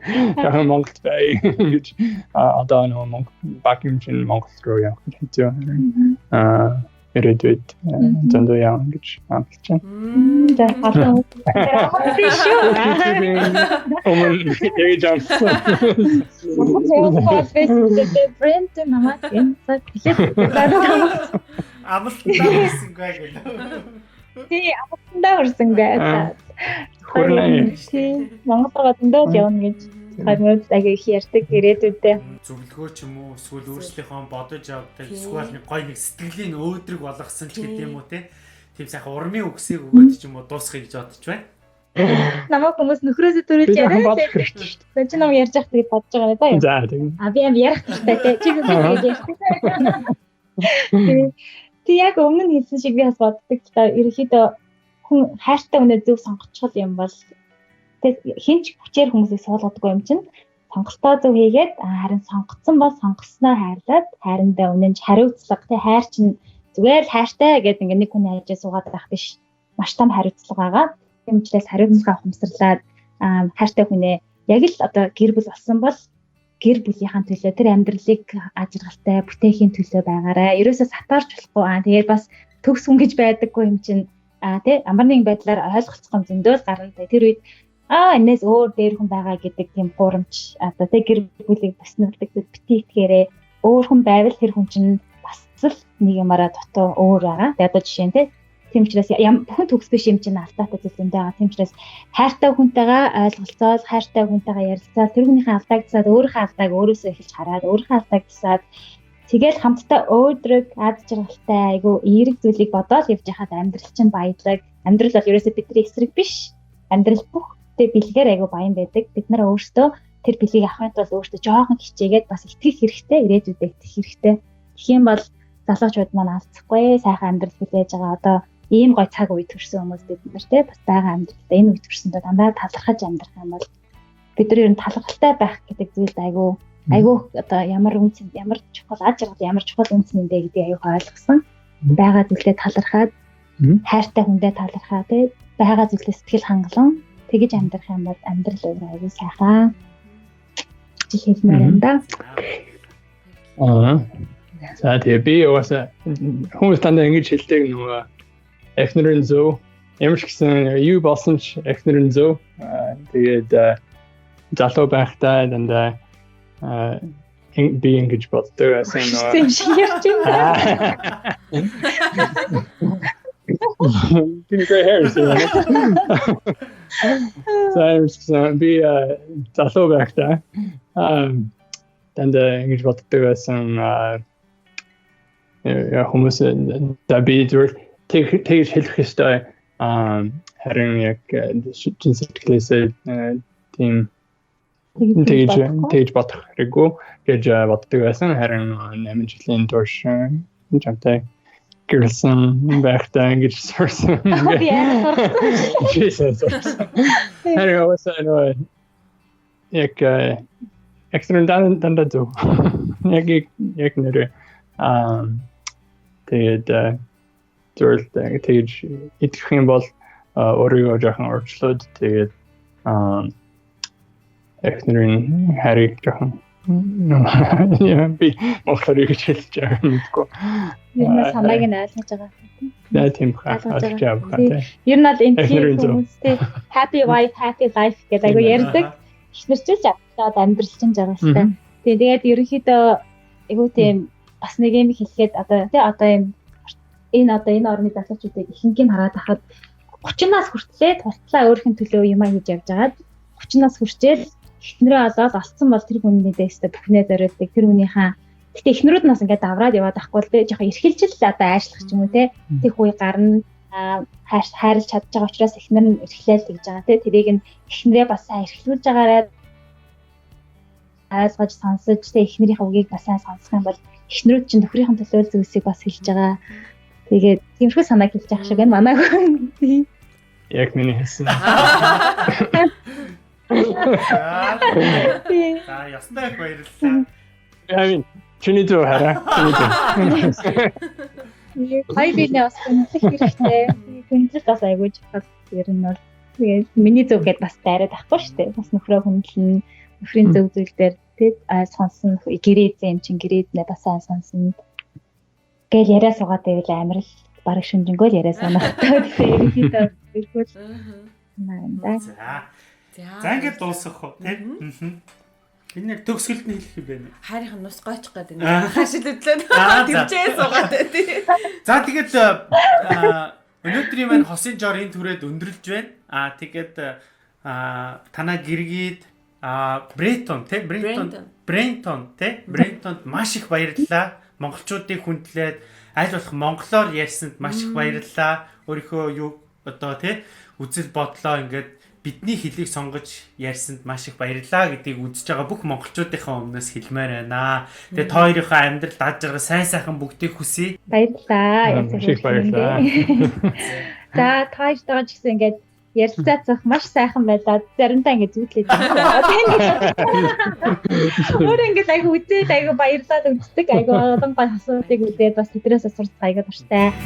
Монголд бай гэж одоо нэг багийн чинь Монгол руу явах гэж хэвчээ ирээдүйд зөндөө явна гэж амлаж байна. За хатаа. Яг жамсан. Brenton намайг энэ амлалтаа хийсэн гээ. Тий, амлалтаа хүрсэн гээ. Монголоо дөндөө явна гэж хамт агаа их ярьдаг ирээдүйдээ. Зөвлөгөө ч юм уу эсвэл өөрсдийнхөө бодож авдаг эсвэл нэг гоё нэг сэтгэлийн өөдрөг болгосон ч гэдэг юм уу тийм сайхан урмын үгсийг өгөөд ч юм уу дуусгая гэж бодож байна. Намайг хүмүүс нөхрөөсөө төрүүлж яриа. Тэ чи нам ярьж явах гэж бодож байгаа даа. За тийм. Би юм ярих хэрэгтэй те. Чи гэж ярьсан. Тэг яг өмнө нь хэлсэн шиг би бас боддог л да. Ерөнхийдөө хүн хайртай үнэ зөв сонгочихвол юм бол хинч хүчээр хүмүүсийг суулгадаггүй юм чинь сонголтоо зөв хийгээд харин сонгоцсон бол сонгосноо хайрлаад хайрандаа үнэнч хариуцлага тий хайр чинь зүгээр л хайртай гэдэг ингээ нэг хүний хажээ суугаад байх биш маш том хариуцлага байгаа. Тийм учраас хариуцлага ухамсарлаад хайртай хүнээ яг л одоо гэр бүл болсон бол гэр бүлийнхаа төлөө тэр амьдралыг ажиргалтай бүтээхийн төлөө байгаарай. Ерөөсөө сатаарч болохгүй. Тэгээд бас төгс хүн гэж байдаггүй юм чинь тий ямар нэгэн байдлаар ойлголцох юм зөндөл гарна. Тэр үед энэс өөр дээр хүн байгаа гэдэг тийм гурамч одоо тий гэр бүлийг баснуулдаг бити итгээрээ өөр хүн байвал тэр хүн чинь бас л нэг юмараа дотоо өөр байгаа. Тэгээд одоо жишээ нь тий тийм учраас бүхэн төгс биш юм чинь алдаатай зүйл юм даа. Тийм учраас хайртай хүнтэйгээ ойлголцоод, хайртай хүнтэйгээ ярилцаад, тэр хүнийхээ алдааг засаад, өөрийнхөө алдааг өөрөөсөө эхэлж хараад, өөрийнхөө алдааг засаад тэгэл хамтдаа өөдрөг, аз жаргалтай, айгу эерэг зүйлийг бодоод явж хахад амьдрал чинь баялаг. Амьдрал бол ерөөсөө бидний эсрэг биш. Амьдрал бүхтэй бэлгээр айгу баян байдаг. Бид нараа өөрсдөө тэр бэлгийг авахын тулд өөртөө жоохон хичээгээд бас итгэх хэрэгтэй, ирээдүйдээ итгэх хэрэгтэй. Тэгэх юм бол залуучууд маань алдахгүй, сайхан амьдрал хүлээж байгаа. Одоо ийм гой цаг үе төрсэн хүмүүс бид нар те бас байгаа амьдралдаа энэ үе төрсөндөө дандаа талархаж амьдрах юм бол бид нар ер нь талархалтай байх гэдэг зүйлд айгүй одоо ямар үнц ямар чухал аз жаргал ямар чухал үнцнэндээ гэдгийг аюу ойлгосон. Байгаа зүйлдээ талархаад хайртай хүндээ талархаа те байгаа зүйлдээ сэтгэл хангалуун тэгэж амьдрах юм бол амьдрал өөр аюу сайхан хэлмээр юм да. За тэгээ би угаасаа хүмүүс тандаа ингэж хэлдэг нөгөө эхнэрэн зөө ямар ч гэсэн юу болсон ч эхнэрэн зөө тэгээд залуу байхдаа дандаа би ингэж боддог байсан Been great hair so би залуу байхдаа дандаа ингэж боддог байсан хүмүүс да би тэгж хэлэх ёстой харин яг жинсэтгэлээсээ тийм тэгж бодох хэрэггүй гэж боддог байсан харин 8 жилийн турш жамтай гэрэлсэн байхдаа ингэж сурсан харин оосаа яг экстрэн дандаа зөө яг нэрээ тэгээд зөвлөлт тэгж итгэх юм бол өөрийгөө жоохон орчлоод тэгээд эхнэрийн харийг жоохон би монголоор гэж хэлж байгаа юм уу? Юу санааг нь ойлгож байгаа. Яа тийм хаа ойлгож байгаа. Ер нь бол энэ хүмүүстэй happy wife happy life гэдэг айгу ярьдаг. Эхнэрчилж аваад амьдрал чинь жаргалтай. Тэгээд ерөнхийдөө айгу тийм бас нэг юм хэлэхэд одоо юм энэ орны залуучуудыг ихэнх нь хараад байхад 30-наас хүртлээр тултлаа өөрхийн төлөө юм хийж явж байгаад 30-наас хүрчээл эхнэрээ олоод олцсон бол тэр хүний дэстэй бүхнээ зориулдаг тэр хүнийхээ гэтээ эхнэрүүд нас ингээд давраад яваад байхгүй л жоохон эрхэлжил одоо аашлах ч юм уу те тэг үе гарна хайрлж чадж байгаа учраас эхнэр нь эрхлээл гэж байгаа те тэрийг нь эхнэрээ бас сайн эрхлүүлж байгаарай ойлгож сонсож те эхнэрийнхээ үгийг бас сайн сонсох юм бол эхнэрүүд чинь нөхрийнхээ төлөө зүйлсийг бас хэлж байгаа. Тэгээд тиймэрхүү санааг хэлж явах шиг байна манай хүн. Яг миний хэлсэн. Ястай баярлалаа. Явин чиний зөв хараа. Хай бинээ бас хүндлэх хэрэгтэй. Хүндлэх бас айгууж бас ер нь бол тэгээд миний зөв гэдээ бас дайраад ахгүй шүү дээ. Бас нөхрөө хүндлэн нөхрийн зөв зүйл дээр тэгээд сонсон гэрээ зэм чин гэрээднээ бас сайн сонсон. Гэл яриа суугаад байвал амирал бараг шүнжэнгөөл яриа санахтай. Тэгээд ерөөхдөө наа. За ингээд дуусгах уу тийм. Би нэг төгсгөлд нь хэлэх юм байна. Хайрын нус гойчих гээд байна. Хашил өдлөө. Төвчээ суугаад тий. За тэгээд өнөөдрийн маань хосын жорын түрээд өндөрлж байна. Тэгээд танаа гэргийд Брентонд маш их баярлалаа. Монголчуудыг хүндлээд аль болох монголоор ярьсанд маш их баярлалаа. Өөрийнхөө юу одоо тий үзэл бодлоо ингээд бидний хэлийг сонгож ярьсанд маш их баярлалаа гэдгийг үзэж байгаа бүх монголчуудынхаа өмнөөс хэлмээр байна. Тэгээд та хоёрынхаа амьдралд аж арга сайн сайхан бүгдийг хүсье. Баярлалаа. Маш их баярлалаа. За тааштай ч гэсэн ингээд ярилцаацах маш сайхан байлаа. Заримдаа ингээд зүтлээд байна. Өөр ингээд айгу үзээд айгу баярлаад үздэг. Айгу олон гой асуудыг үзээд бас тэдрээс асууж айгу дуртай.